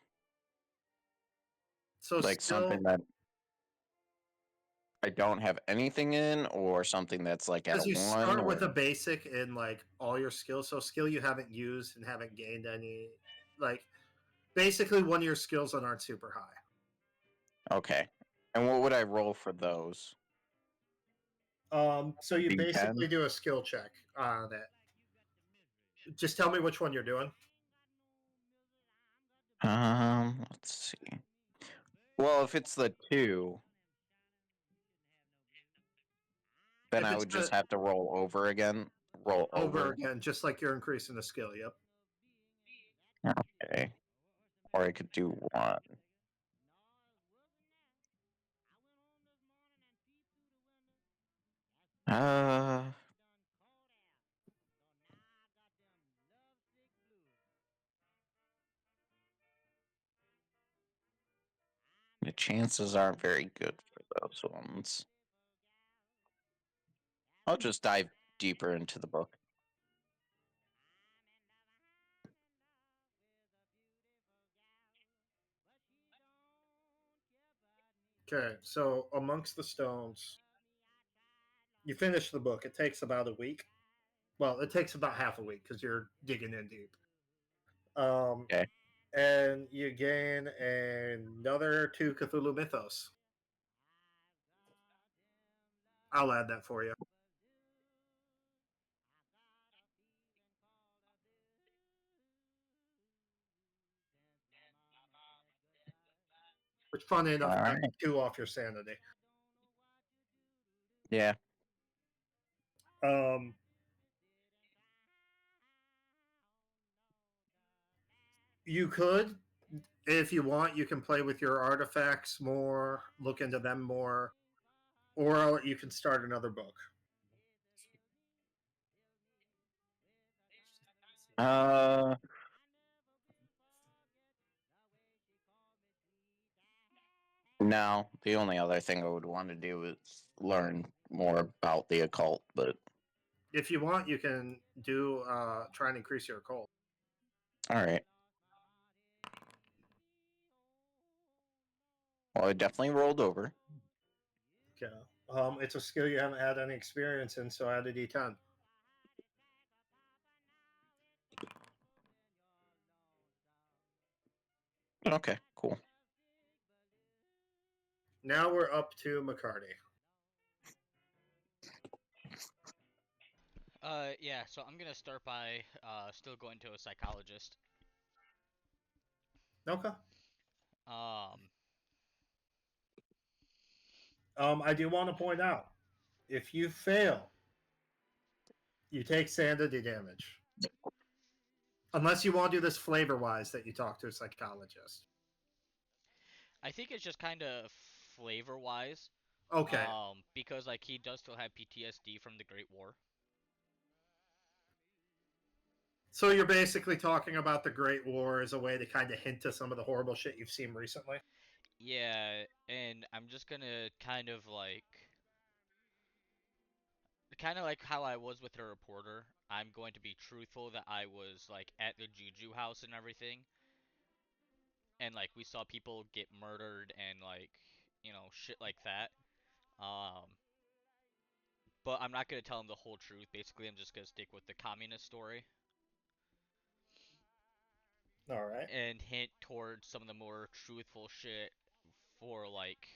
So Like skill, something that I don't have anything in, or something that's like at a because you one, start with or a basic in like all your skills. So skill you haven't used and haven't gained any, like basically one of your skills that aren't super high. okay. And what would I roll for those? So you D10? basically do a skill check on it. Just tell me which one you're doing. Let's see. Well, if it's the 2, then If I it's would just the have to roll over again. Roll over over. again, just like you're increasing the skill. Yep. Okay. Or I could do 1. Uh, the chances aren't very good for those ones. I'll just dive deeper into the book. Okay. So amongst the stones, you finish the book. It takes about a week. Well, it takes about half a week because you're digging in deep. Okay. And you gain another 2 Cthulhu Mythos. I'll add that for you. Which, funny enough, All that's right. 2 off your sanity. Yeah. Um, you could, if you want, you can play with your artifacts more, look into them more, or you can start another book. Uh, no. The only other thing I would want to do is learn more about the occult, but If you want, you can do try and increase your occult. all right. Well, I definitely rolled over. Okay. It's a skill you haven't had any experience in, so add a d10. Okay, cool. Now we're up to McCarty. Yeah, so I'm gonna start by still going to a psychologist. Okay. Um, I do want to point out, if you fail, you take sanity damage. Unless you want to do this flavor wise that you talk to a psychologist. I think it's just kind of flavor wise. Okay. Because like he does still have PTSD from the Great War. So you're basically talking about the Great War as a way to kind of hint to some of the horrible shit you've seen recently. Yeah, and I'm just gonna kind of like how I was with the reporter. I'm going to be truthful that I was like at the Juju house and everything, and like we saw people get murdered and like shit like that. Um, but I'm not gonna tell him the whole truth. Basically, I'm just gonna stick with the communist story All right. and hint towards some of the more truthful shit for like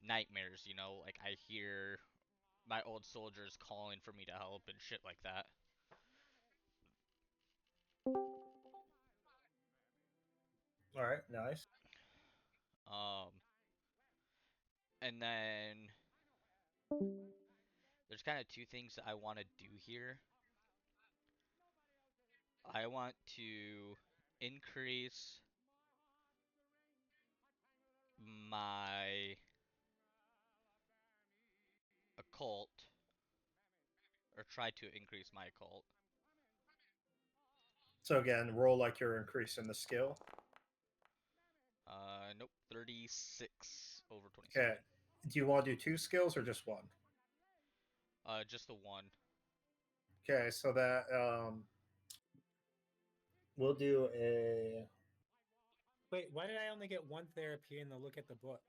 nightmares. Like I hear my old soldiers calling for me to help and shit like that. All right, nice. Um, and then there's kind of two things I want to do here. I want to increase my occult, or try to increase my occult. So again, roll like you're increasing the skill. Nope, 36 over Okay. 27. Do you want to do 2 skills or just 1? Just the one. Okay, so that we'll do a. Wait, why did I only get 1 therapy in the look at the book?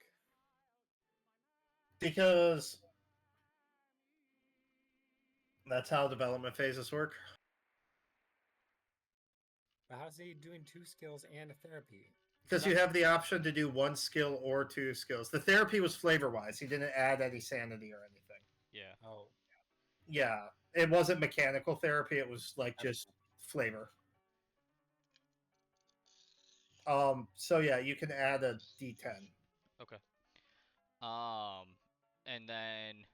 Because that's how development phases work. But how's he doing 2 skills and a therapy? Because you have the option to do 1 skill or 2 skills. The therapy was flavor wise. He didn't add any sanity or anything. Yeah. Oh, Yeah, it wasn't mechanical therapy. It was like just flavor. So yeah, you can add a D10. Okay. And then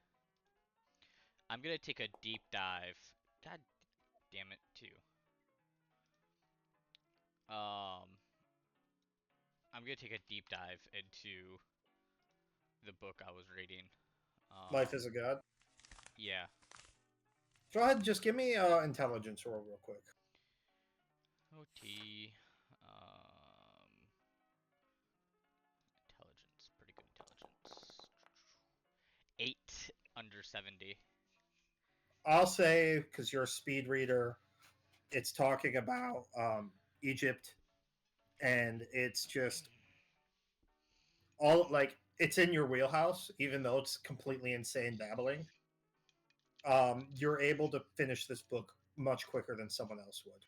I'm gonna take a deep dive. God damn it, too. I'm gonna take a deep dive into the book I was reading. Life is a god. Yeah. Go ahead, just give me intelligence roll real quick. OT. Intelligence. Pretty good intelligence. 8 under 70. I'll say because you're a speed reader, it's talking about Egypt, and it's just all like it's in your wheelhouse, even though it's completely insane babbling. You're able to finish this book much quicker than someone else would.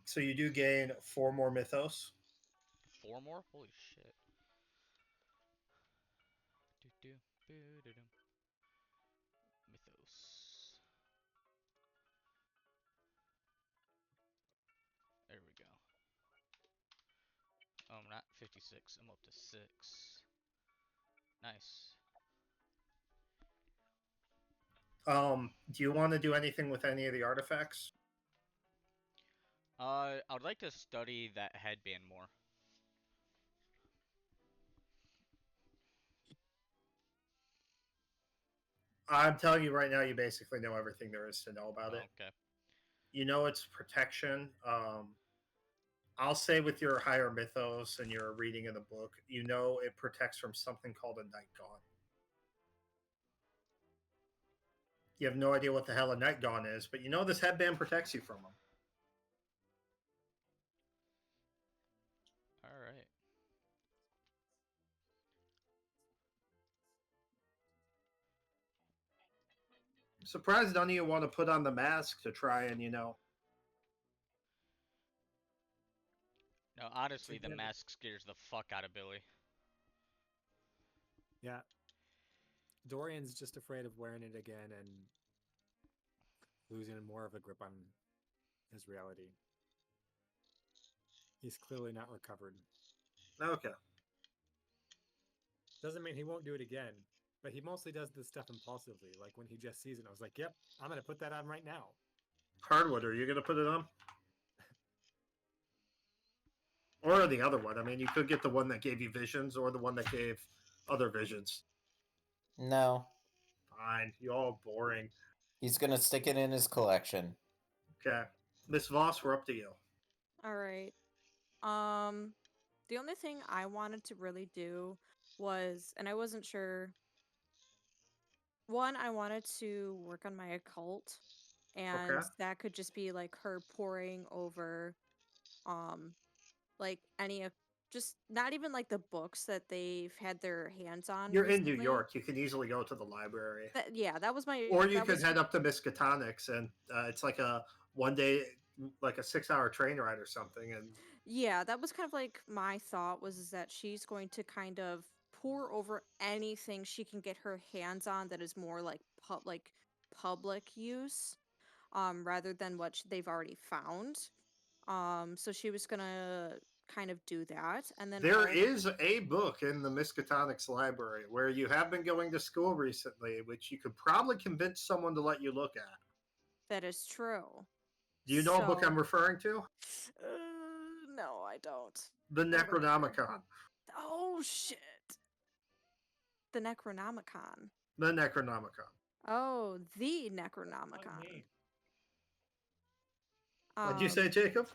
So you do gain 4 more mythos. 4 more? Holy shit. Do-do-boo-do-dum. Mythos. There we go. Oh, I'm not 56. I'm up to 6. Nice. Do you want to do anything with any of the artifacts? I would like to study that headband more. I'm telling you right now, you basically know everything there is to know about it. Okay. You know its protection. I'll say with your higher mythos and your reading of the book, you know it protects from something called a night gaunt. You have no idea what the hell a night gaunt is, but you know this headband protects you from them. All right. I'm surprised none of you want to put on the mask to try and, you know. No, honestly, the Together. mask scares the fuck out of Billy. yeah. Dorian's just afraid of wearing it again and losing more of a grip on his reality. He's clearly not recovered. Okay. Doesn't mean he won't do it again, but he mostly does this stuff impulsively. Like when he just sees it, I was like, yep, I'm going to put that on right now. Hardwood, are you going to put it on? Or the other one. I mean, you could get the one that gave you visions or the one that gave other visions. No, Fine. You all boring. he's gonna stick it in his collection. Okay. Miss Voss, we're up to you. All right. The only thing I wanted to really do was, and I wasn't sure. One, I wanted to work on my occult, and Okay. that could just be like her poring over, um, like just not even like the books that they've had their hands on. You're in New recently. York. You can easily go to the library. Yeah, that was my. Or you that could was, head up to Miskatonics, and it's like a 1 day, like a 6 hour train ride or something. And Yeah, that was kind of like my thought was is that she's going to kind of pour over anything she can get her hands on that is more like public use, rather than what they've already found. So she was gonna kind of do that, and then There is a book in the Miskatonics library where you have been going to school recently, which you could probably convince someone to let you look at. that is true. Do you know what book I'm So, referring to? no, I don't. The Over here. Necronomicon. Oh shit, the Necronomicon. The Necronomicon. Oh, the Fun Necronomicon. name. What'd you say, Jacob?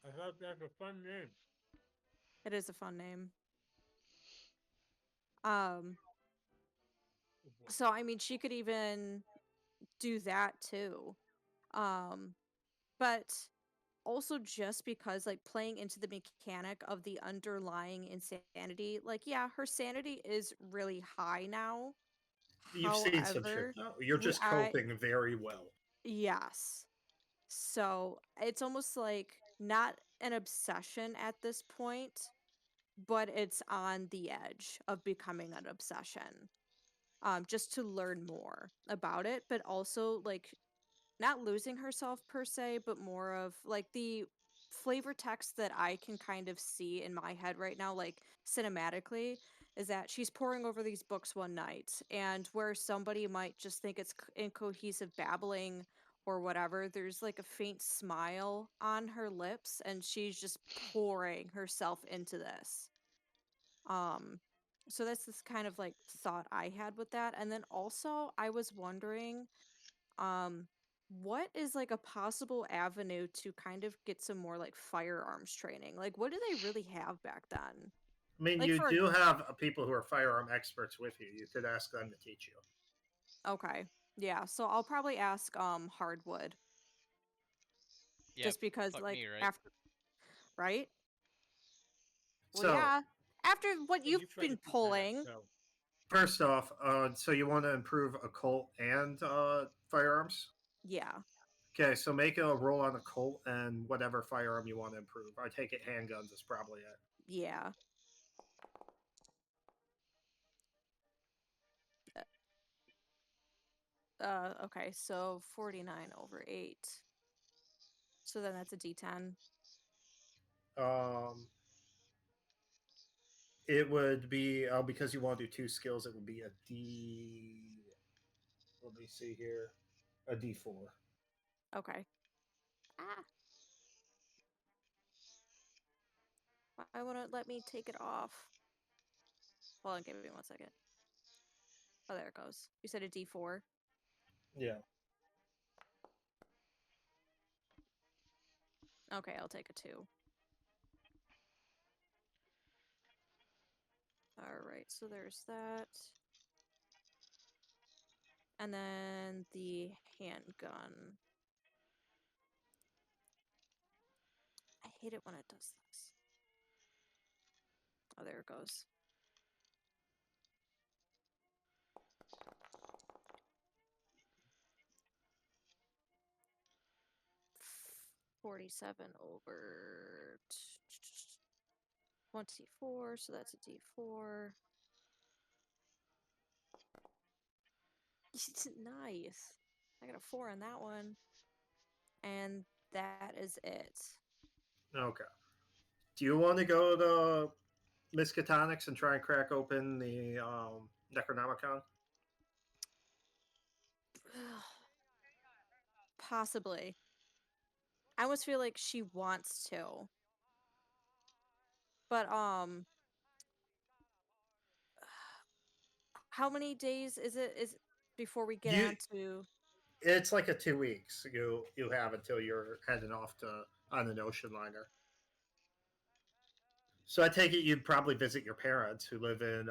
I thought that's a fun name. It is a fun name. Um, so I mean, she could even do that too. But also just because like playing into the mechanic of the underlying insanity, like yeah, her sanity is really high now. You've seen some shit, However, though. You're just coping very well. yes. So it's almost like not an obsession at this point, but it's on the edge of becoming an obsession. Just to learn more about it, but also like not losing herself per se, but more of like the flavor text that I can kind of see in my head right now, like cinematically, is that she's poring over these books one night, and where somebody might just think it's incohesive babbling or whatever, there's like a faint smile on her lips, and she's just pouring herself into this. Um, so that's this kind of like thought I had with that. And then also I was wondering, um, what is like a possible avenue to kind of get some more like firearms training? Like what do they really have back then? I mean, Like you for do have people who are firearm experts with you. You could ask them to teach you. okay. Yeah, so I'll probably ask Hardwood Yeah, just because fuck like me, right? after right? Well, So, yeah. After what Hey, you've you've tried to been teach that, pulling, so first off, so you want to improve occult and firearms? yeah. Okay, so make a roll on occult and whatever firearm you want to improve. I take it handguns is probably it. Yeah. Okay, so 49 over 8. So then that's a D10. Um, it would be because you want to do two skills. It would be a D. Let me see here, a D4. Okay. Ah, why won't it let me take it off? Hold on, give me 1 second. Oh, there it goes. You said a D4. Yeah. Okay, I'll take a 2. Alright, so there's that. And then the handgun. I hate it when it does this. Oh, there it goes. $47 over 24, so that's a D4. Nice. I got a 4 on that one. And that is it. Okay. Do you want to go to Miskatonics and try and crack open the Necronomicon? Possibly. I almost feel like she wants to. But how many days is before we get You, on to it's like a 2 weeks. You have until you're heading off to on an ocean liner. So I take it you'd probably visit your parents who live in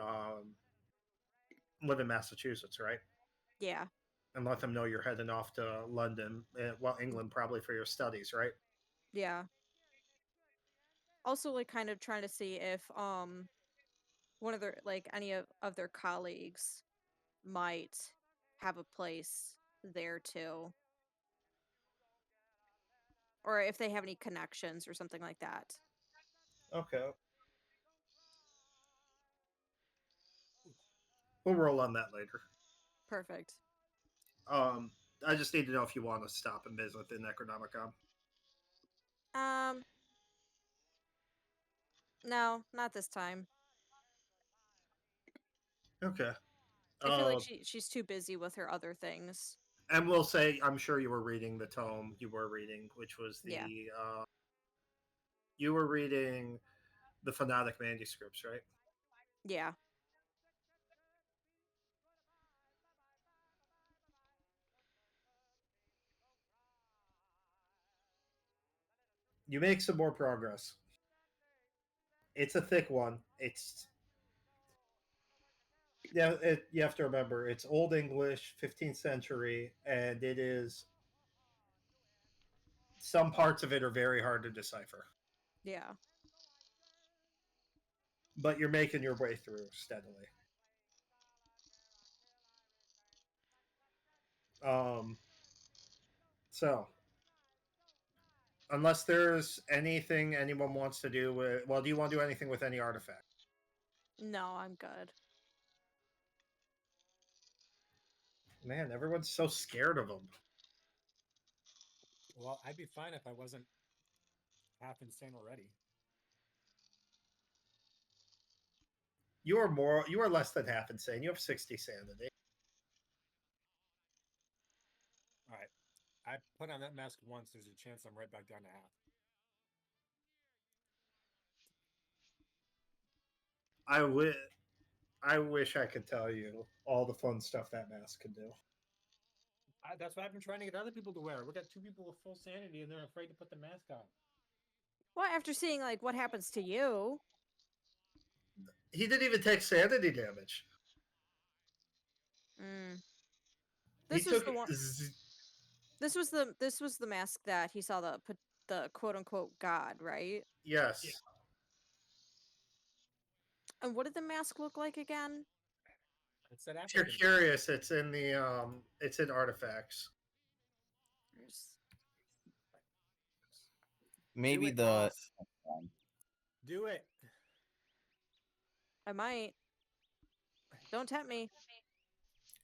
Massachusetts, right? yeah. And let them know you're heading off to London, well, England probably for your studies, right? Yeah. Also like kind of trying to see if one of their like any of their colleagues might have a place there too. Or if they have any connections or something like that. Okay. We'll roll on that later. Perfect. Um, I just need to know if you want to stop and visit the Necronomicon. No, not this time. Okay. I feel like she's too busy with her other things. And we'll say, I'm sure you were reading the tome you were reading, which was the. Yeah. You were reading the Phonetic manuscripts, right? Yeah. You make some more progress. It's a thick one. You have to remember, it's Old English, 15th century, and it is. Some parts of it are very hard to decipher. Yeah. But you're making your way through steadily. So, unless there's anything anyone wants to do with, well, do you want to do anything with any artifact? No, I'm good. Man, everyone's so scared of them. Well, I'd be fine if I wasn't half insane already. You are less than half insane. You have 60 sanity. All right. I put on that mask once. There's a chance I'm right back down to half. I wish I could tell you all the fun stuff that mask can do. That's what I've been trying to get other people to wear. We got 2 people with full sanity, and they're afraid to put the mask on. Well, after seeing like what happens to you. He didn't even take sanity damage. This was the one. This was the mask that he saw the quote unquote god, right? Yes. Yeah. And what did the mask look like again? It's that If you're African. curious, it's in the it's in artifacts. Maybe Do it, the. boss. Do it. I might. Don't tempt me.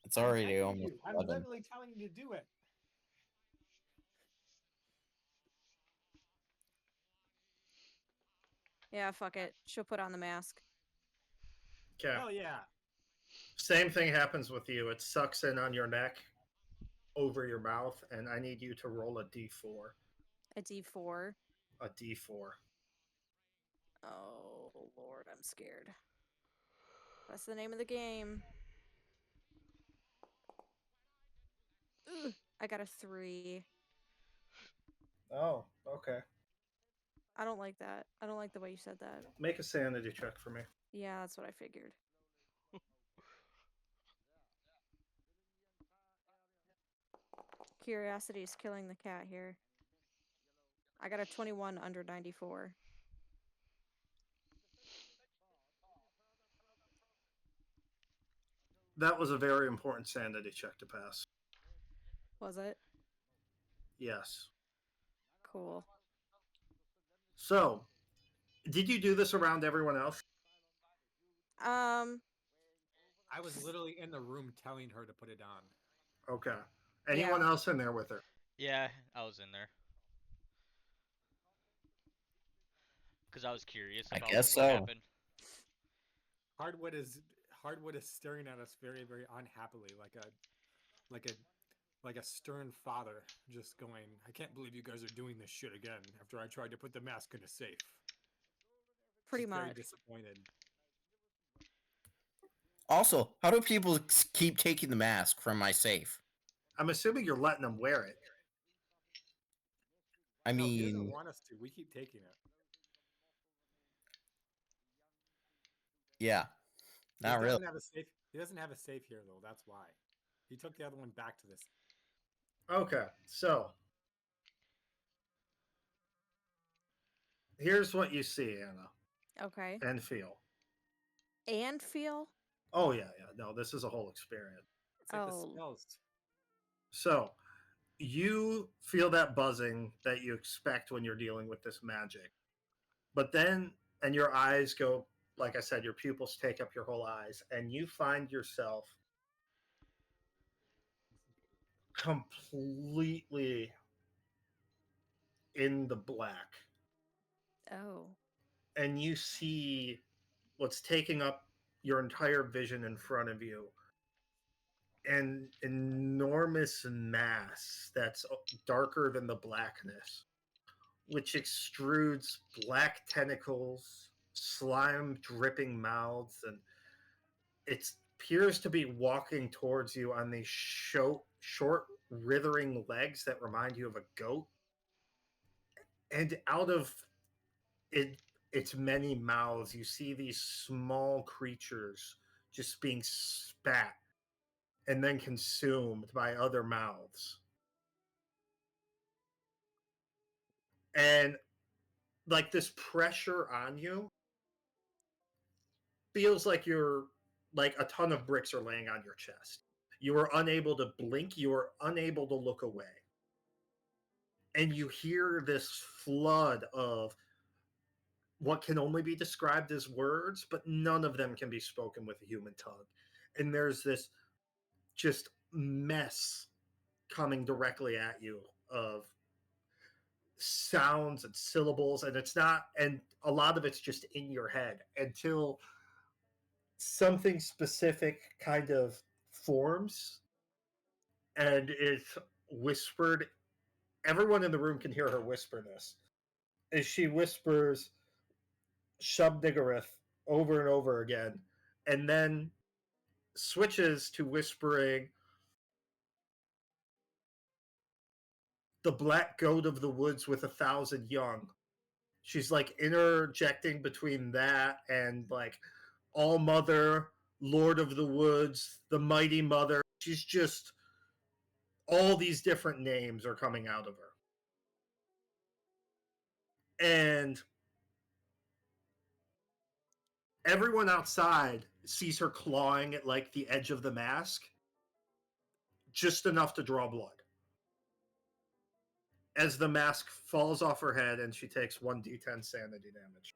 It's already I'm almost I'm 11. literally telling you to do it. Yeah, fuck it. She'll put on the mask. Okay. Hell yeah. Same thing happens with you. It sucks in on your neck, over your mouth, and I need you to roll a d4. A D4. A d4. Oh Lord, I'm scared. That's the name of the game. Ugh, I got a 3. Oh, okay. I don't like that. I don't like the way you said that. Make a sanity check for me. Yeah, that's what I figured. Curiosity is killing the cat here. I got a 21 under 94. That was a very important sanity check to pass. Was it? Yes. Cool. So, did you do this around everyone else? I was literally in the room telling her to put it on. Okay. Anyone else in there with her? Yeah, I was in there. Because I was curious I about guess what so. happened. Hardwood is staring at us very, very unhappily, like a stern father, just going, "I can't believe you guys are doing this shit again." After I tried to put the mask in a safe. Pretty She's very much. disappointed. Also, how do people keep taking the mask from my safe? I'm assuming you're letting them wear it. I No, he doesn't mean, want us to. We keep taking it. yeah, not He really. doesn't have a safe. He doesn't have a safe here though. That's why. He took the other one back to this. Okay, so here's what you see, Anna, Okay. and feel. And feel? Oh yeah. No, this is a whole experience. It's like the Oh. spells. So you feel that buzzing that you expect when you're dealing with this magic, but then, and your eyes go, like I said, your pupils take up your whole eyes, and you find yourself completely in the black. Oh. And you see what's taking up your entire vision in front of you, an enormous mass that's darker than the blackness, which extrudes black tentacles, slime dripping mouths, and it appears to be walking towards you on these short writhing legs that remind you of a goat. And out of its many mouths, you see these small creatures just being spat and then consumed by other mouths. And like this pressure on you feels like you're like a ton of bricks are laying on your chest. You are unable to blink, you are unable to look away. And you hear this flood of what can only be described as words, but none of them can be spoken with a human tongue. And there's this just mess coming directly at you of sounds and syllables, and it's not, and a lot of it's just in your head until something specific kind of forms and it's whispered. Everyone in the room can hear her whisper this as she whispers Shub-Niggurath over and over again, and then switches to whispering the black goat of the woods with 1,000 young. She's like interjecting between that and like All Mother, Lord of the Woods, the Mighty Mother. She's just, all these different names are coming out of her. And everyone outside sees her clawing at like the edge of the mask, just enough to draw blood. As the mask falls off her head and she takes 1d10 sanity damage.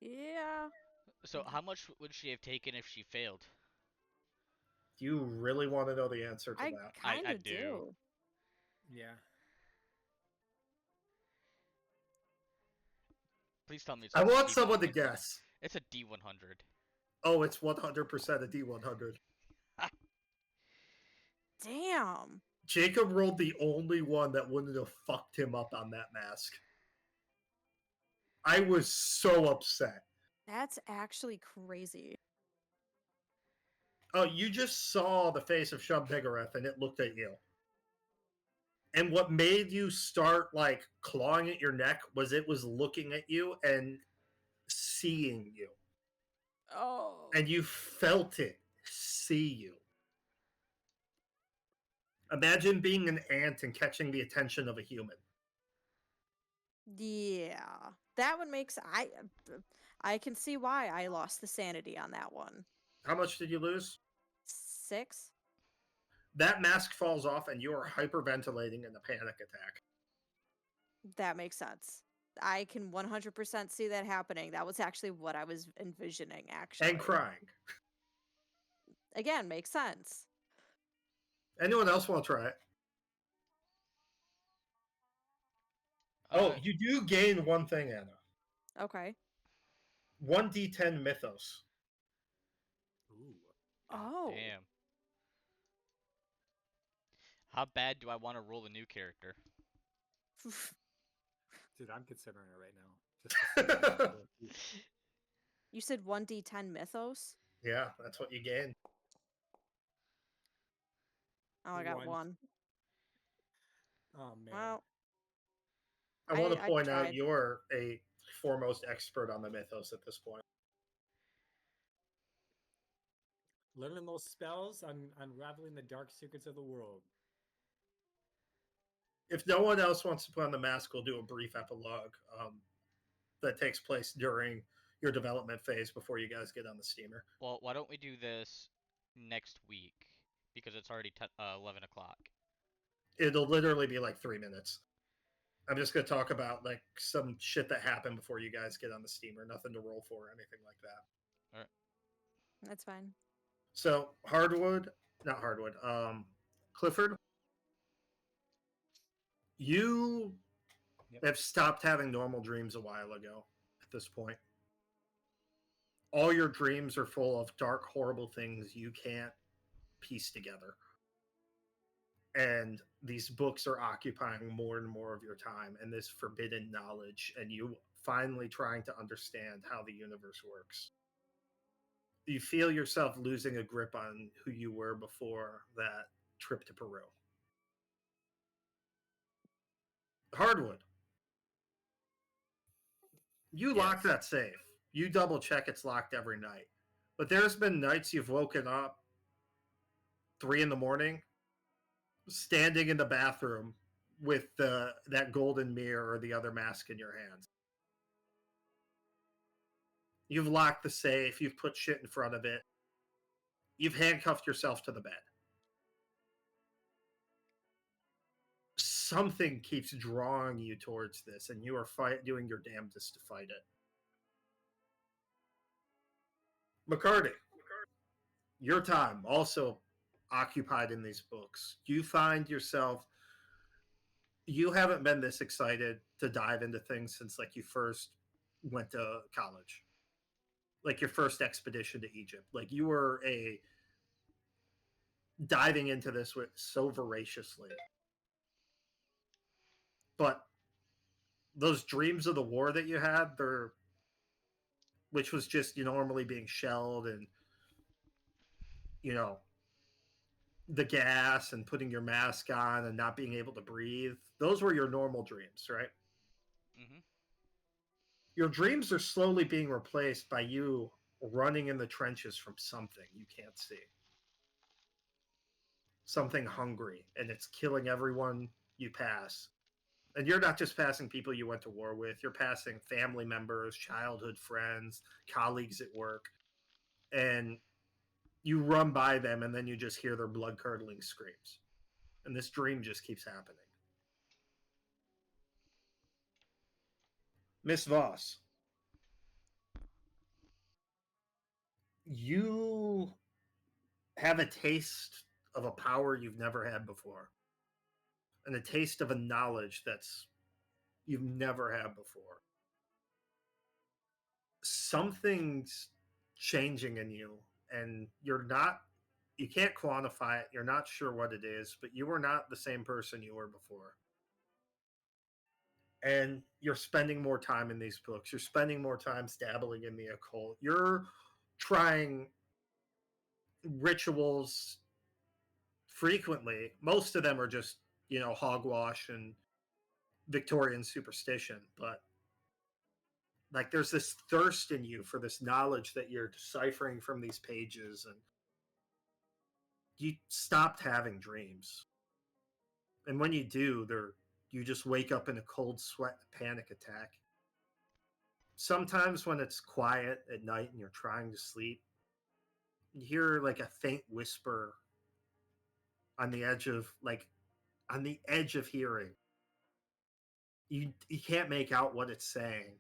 Yeah. So how much would she have taken if she failed? Do you really want to know the answer to I that? kind I of do. do. Yeah. Please tell me it's I a want D100. someone to guess. It's a D100. Oh, it's 100% a D100. Damn. Jacob rolled the only one that wouldn't have fucked him up on that mask. I was so upset. That's actually crazy. Oh, you just saw the face of Shub-Niggurath and it looked at you. And what made you start like clawing at your neck was it was looking at you and seeing you. Oh. And you felt it see you. Imagine being an ant and catching the attention of a human. Yeah. That one makes I can see why I lost the sanity on that one. How much did you lose? 6? That mask falls off and you are hyperventilating in a panic attack. That makes sense. I can 100% see that happening. That was actually what I was envisioning, actually. And crying. Again, makes sense. Anyone else want to try it? Oh, you do gain one thing, Anna. Okay. 1d10 mythos. Ooh. Oh. Damn. How bad do I want to roll a new character? Dude, I'm considering it right now. You said 1d10 mythos? Yeah, that's what you gain. Oh, I got 1. 1. Oh man. Well, I want to I point out tried. you're a foremost expert on the mythos at this point. Learning those spells, unraveling the dark secrets of the world. If no one else wants to put on the mask, we'll do a brief epilogue that takes place during your development phase before you guys get on the steamer. Well, why don't we do this next week? Because it's already 11 o'clock. It'll literally be like 3 minutes. I'm just going to talk about like some shit that happened before you guys get on the steamer. Nothing to roll for or anything like that. That's fine. So, Hardwood, not Hardwood. Clifford, you Yep. have stopped having normal dreams a while ago at this point. All your dreams are full of dark, horrible things you can't piece together. And these books are occupying more and more of your time, and this forbidden knowledge, and you finally trying to understand how the universe works. You feel yourself losing a grip on who you were before that trip to Peru. Hardwood, you lock Yes. that safe. You double check it's locked every night. But there's been nights you've woken up 3 in the morning, standing in the bathroom with that golden mirror or the other mask in your hands. You've locked the safe, you've put shit in front of it, you've handcuffed yourself to the bed. Something keeps drawing you towards this, and you are doing your damnedest to fight it. McCarty, your time also occupied in these books. You find yourself, you haven't been this excited to dive into things since like you first went to college, like your first expedition to Egypt. Like you were a diving into this with so voraciously. But those dreams of the war that you had, they're, which was just you normally being shelled and you know the gas and putting your mask on and not being able to breathe, those were your normal dreams, right? Mm-hmm. Your dreams are slowly being replaced by you running in the trenches from something you can't see, something hungry, and it's killing everyone you pass. And you're not just passing people you went to war with, you're passing family members, childhood friends, colleagues at work, and you run by them and then you just hear their blood curdling screams. And this dream just keeps happening. Miss Voss, you have a taste of a power you've never had before, and a taste of a knowledge that's you've never had before. Something's changing in you, and you can't quantify it. You're not sure what it is, but you are not the same person you were before. And you're spending more time in these books. You're spending more time dabbling in the occult. You're trying rituals frequently. Most of them are just, hogwash and Victorian superstition, but like there's this thirst in you for this knowledge that you're deciphering from these pages, and you stopped having dreams. And when you do, you just wake up in a cold sweat panic attack. Sometimes when it's quiet at night and you're trying to sleep, you hear like a faint whisper on the edge of hearing. You can't make out what it's saying,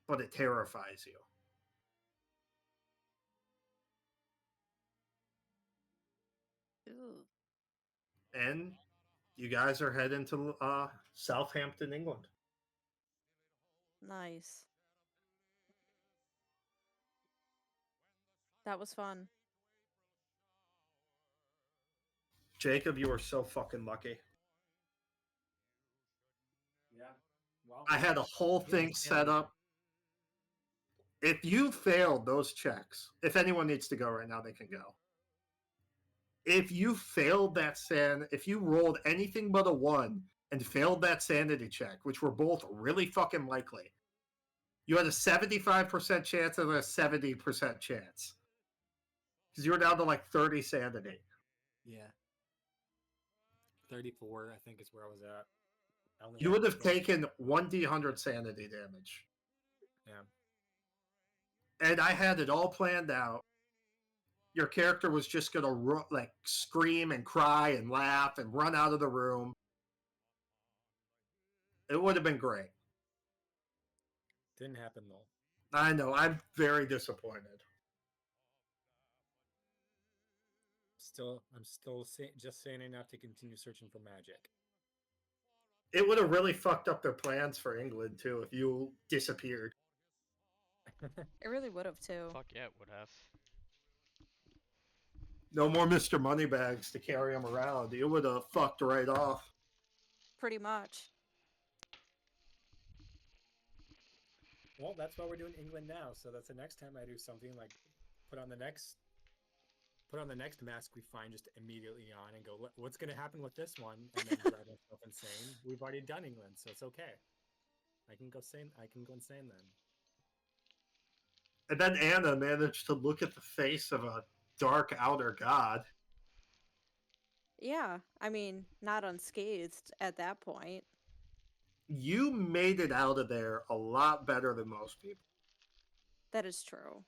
but it terrifies you. Ooh, And you guys are heading to Southampton, England. nice. That was fun. Jacob, you were so fucking lucky. Yeah. Well, I had a whole thing set up. If you failed those checks, if anyone needs to go right now, they can go. If you failed if you rolled anything but a 1 and failed that sanity check, which were both really fucking likely, you had a 75% chance and a 70% chance. Because you were down to like 30 sanity. yeah. 34, I think, is where I was at. You would have taken 1d100 sanity damage. Yeah. And I had it all planned out. Your character was just going to scream and cry and laugh and run out of the room. It would have been great. Didn't happen, though. I know. I'm very disappointed. I'm still just saying enough to continue searching for magic. It would have really fucked up their plans for England too if you disappeared. It really would have too. Fuck yeah, it would have. No more Mr. Moneybags to carry him around. You would have fucked right off. Pretty much. Well, that's why we're doing England now. So that's the next time I do something like put on the next mask we find just immediately on and go, what's going to happen with this one? And then drive myself insane. We've already done England, so it's okay. I can go insane then. And then Anna managed to look at the face of a dark outer god. Yeah, I mean, not unscathed at that point. You made it out of there a lot better than most people. That is true.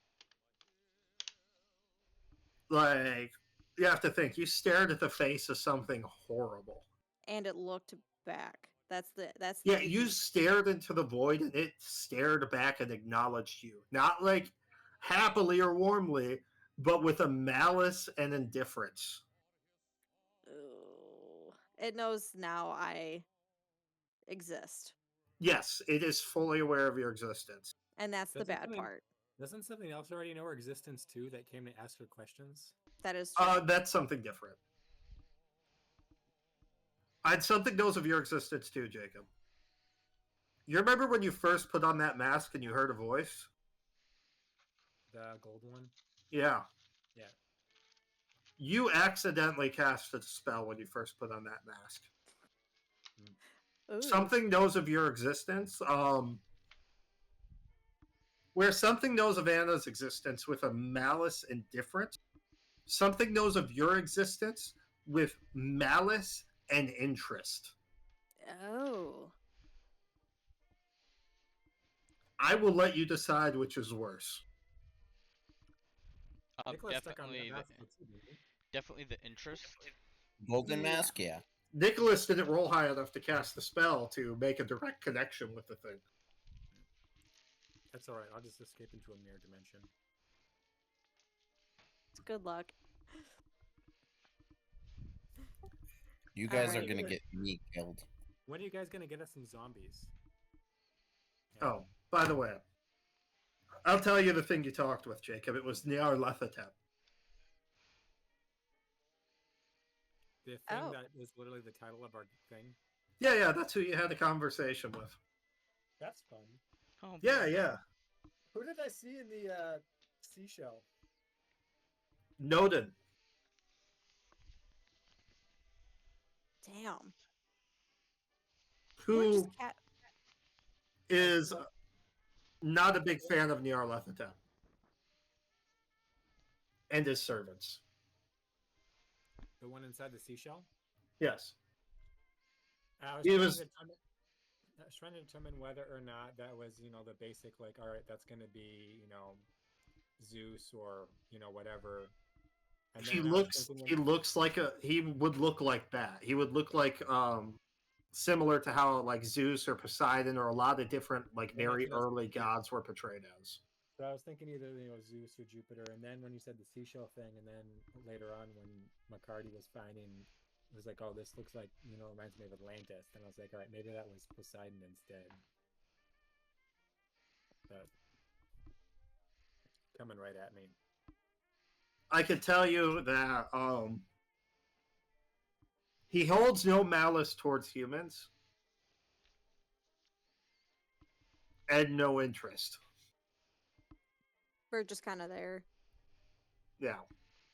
Like, you have to think, you stared at the face of something horrible. And it looked back. That's the Yeah, key. you stared into the void and it stared back and acknowledged you. Not like happily or warmly, but with a malice and indifference. Ooh. It knows now I exist. Yes, it is fully aware of your existence. And that's the Doesn't bad something- part. Doesn't something else already know our existence too that came to ask her questions? That is true. That's something different. Something knows of your existence too, Jacob. You remember when you first put on that mask and you heard a voice? The gold one? Yeah. Yeah. You accidentally cast a spell when you first put on that mask. Ooh. Something knows of your existence. Where something knows of Anna's existence with a malice and indifference, something knows of your existence with malice and interest. Oh. I will let you decide which is worse. Nicholas stuck on Definitely, that mask too, didn't he? definitely the interest. Golden Yeah. mask, yeah. Nicholas didn't roll high enough to cast the spell to make a direct connection with the thing. That's all right. I'll just escape into a mirror dimension. Good luck. You guys are Alright. gonna get me killed. When are you guys gonna get us some zombies? Oh, by the way, I'll tell you the thing you talked with, Jacob. It was Nyarlathotep. The thing Oh. that was literally the title of our thing. Yeah, that's who you had a conversation with. That's fun. Oh, Yeah, boy. yeah. Who did I see in the seashell? Noted. Damn. Who We're just cat. is not a big fan of Nyarlathotep and his servants. The one inside the seashell? Yes. I was, He trying was- to determine, I was trying to determine whether or not that was, the basic, like, all right, that's going to be, Zeus or, whatever. And He then I was looks thinking he looks like he would look like that. He would look like similar to how like Zeus or Poseidon or a lot of different like Yeah, that's very what I was early thinking. gods were portrayed as. So I was thinking either Zeus or Jupiter, and then when you said the seashell thing, and then later on when McCarty was finding, it was like, oh, this looks like reminds me of Atlantis, and I was like, all right, maybe that was Poseidon instead. But coming right at me. I could tell you that he holds no malice towards humans and no interest. We're just kind of there. Yeah.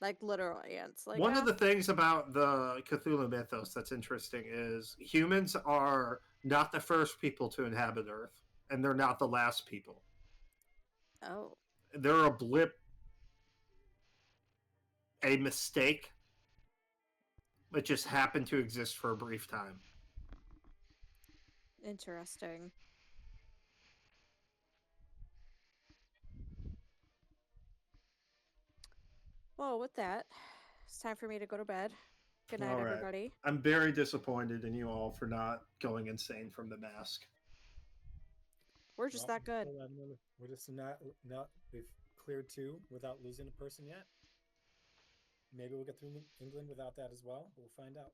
Like literally. It's like One of the things about the Cthulhu mythos that's interesting is humans are not the first people to inhabit Earth, and they're not the last people. Oh. They're a blip, a mistake that just happened to exist for a brief time. Interesting. Well, with that, it's time for me to go to bed. Good night, All right. everybody. I'm very disappointed in you all for not going insane from the mask. We're just Well, that good. We're just not we've cleared 2 without losing a person yet. maybe we'll get through England without that as well. We'll find out.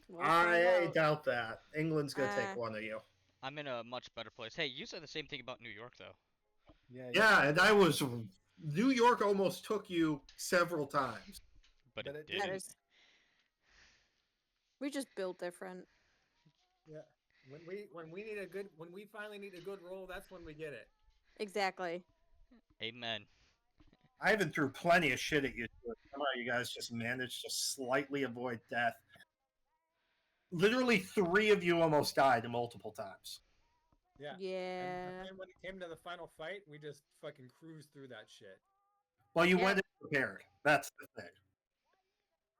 We'll find I out. doubt that. England's gonna take one of you. I'm in a much better place. Hey, you said the same thing about New York, though. Yeah, and I was. New York almost took you several times. But But it it didn't. That is. We just built different. Yeah. When we need a good when we finally need a good roll, that's when we get it. Exactly. Amen. I even threw plenty of shit at you. Somehow you guys just managed to slightly avoid death. Literally 3 of you almost died multiple times. Yeah. Yeah. And then when it came to the final fight, we just fucking cruised through that shit. Well, you Yeah. went in prepared. That's the thing.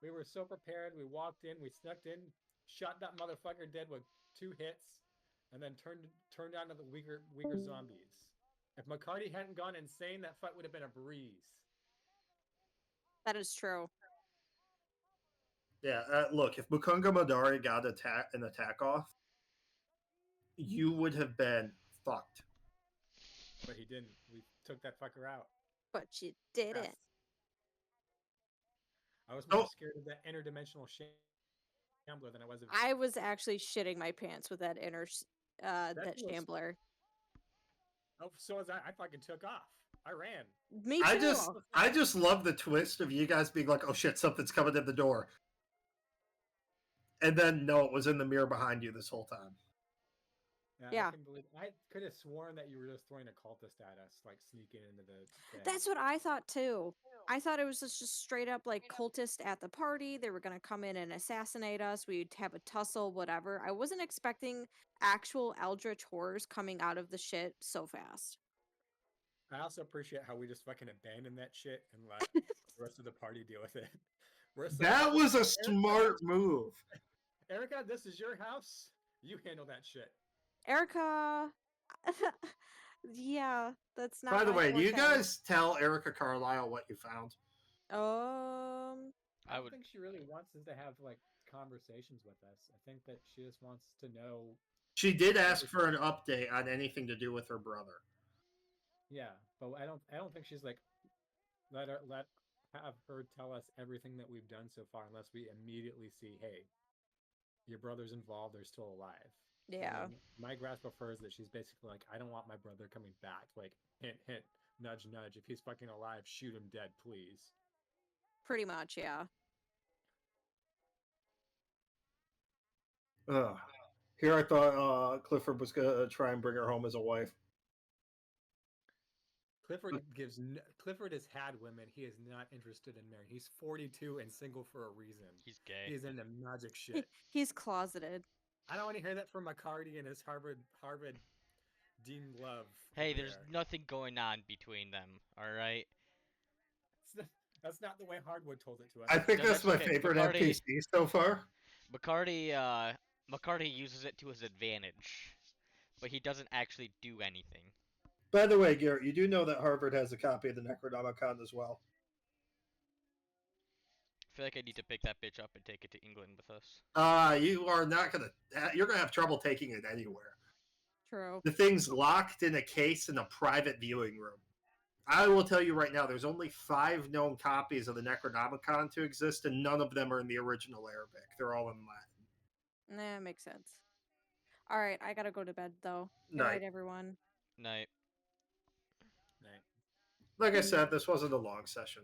We were so prepared. We walked in, we snuck in, shot that motherfucker dead with 2 hits, and then turned on to the weaker zombies. If McCarty hadn't gone insane, that fight would have been a breeze. That is true. Yeah, look, if Mukunga Madari got an attack off, you would have been fucked. But he didn't. We took that fucker out. But you didn't. Fast. I was more scared of that interdimensional shambler than I was of. I was actually shitting my pants with that that was- shambler. Oh, so as I fucking took off. I ran. Me too. I just love the twist of you guys being like, "Oh shit, something's coming in the door," and then no, it was in the mirror behind you this whole time. Yeah. I couldn't believe. I could have sworn that you were just throwing a cultist at us, like sneaking into the. thing. That's what I thought too. I thought it was just straight up like cultists at the party. They were gonna come in and assassinate us. We'd have a tussle, whatever. I wasn't expecting actual eldritch horrors coming out of the shit so fast. I also appreciate how we just fucking abandoned that shit and let the rest of the party deal with it. We're just like, That was a smart move. Erica, this is your house. You handle that shit. Erica. Yeah, that's not. By the my way, do you forte. guys tell Erica Carlisle what you found? I don't would- think she really wants us to have like conversations with us. I think that she just wants to know. She did ask for an update on anything to do with her brother. Yeah, but I don't think she's like let have her tell us everything that we've done so far unless we immediately see, hey, your brother's involved, they're still alive. Yeah. And my grasp of her is that she's basically like, I don't want my brother coming back. Like, hint, hint, nudge, nudge. If he's fucking alive, shoot him dead, please. Pretty much, yeah. Here I thought Clifford was gonna try and bring her home as a wife. Clifford has had women. He is not interested in marrying. He's 42 and single for a reason. He's gay. He's into magic shit. He's closeted. I don't want to hear that from McCarty and his Harvard Dean Love. Hey, over there's there. nothing going on between them. All right. That's not the way Hardwood told it to us. I think No, that's my that's okay. favorite McCarty- NPC so far. McCarty uses it to his advantage, but he doesn't actually do anything. By the way, Garrett, you do know that Harvard has a copy of the Necronomicon as well. I feel like I need to pick that bitch up and take it to England with us. You are not gonna. You're gonna have trouble taking it anywhere. True. The thing's locked in a case in a private viewing room. I will tell you right now, there's only 5 known copies of the Necronomicon to exist, and none of them are in the original Arabic. They're all in Latin. Nah, makes sense. All right, I gotta go to bed though. Good Night. night, everyone. Night. Night. Like I said, this wasn't a long session.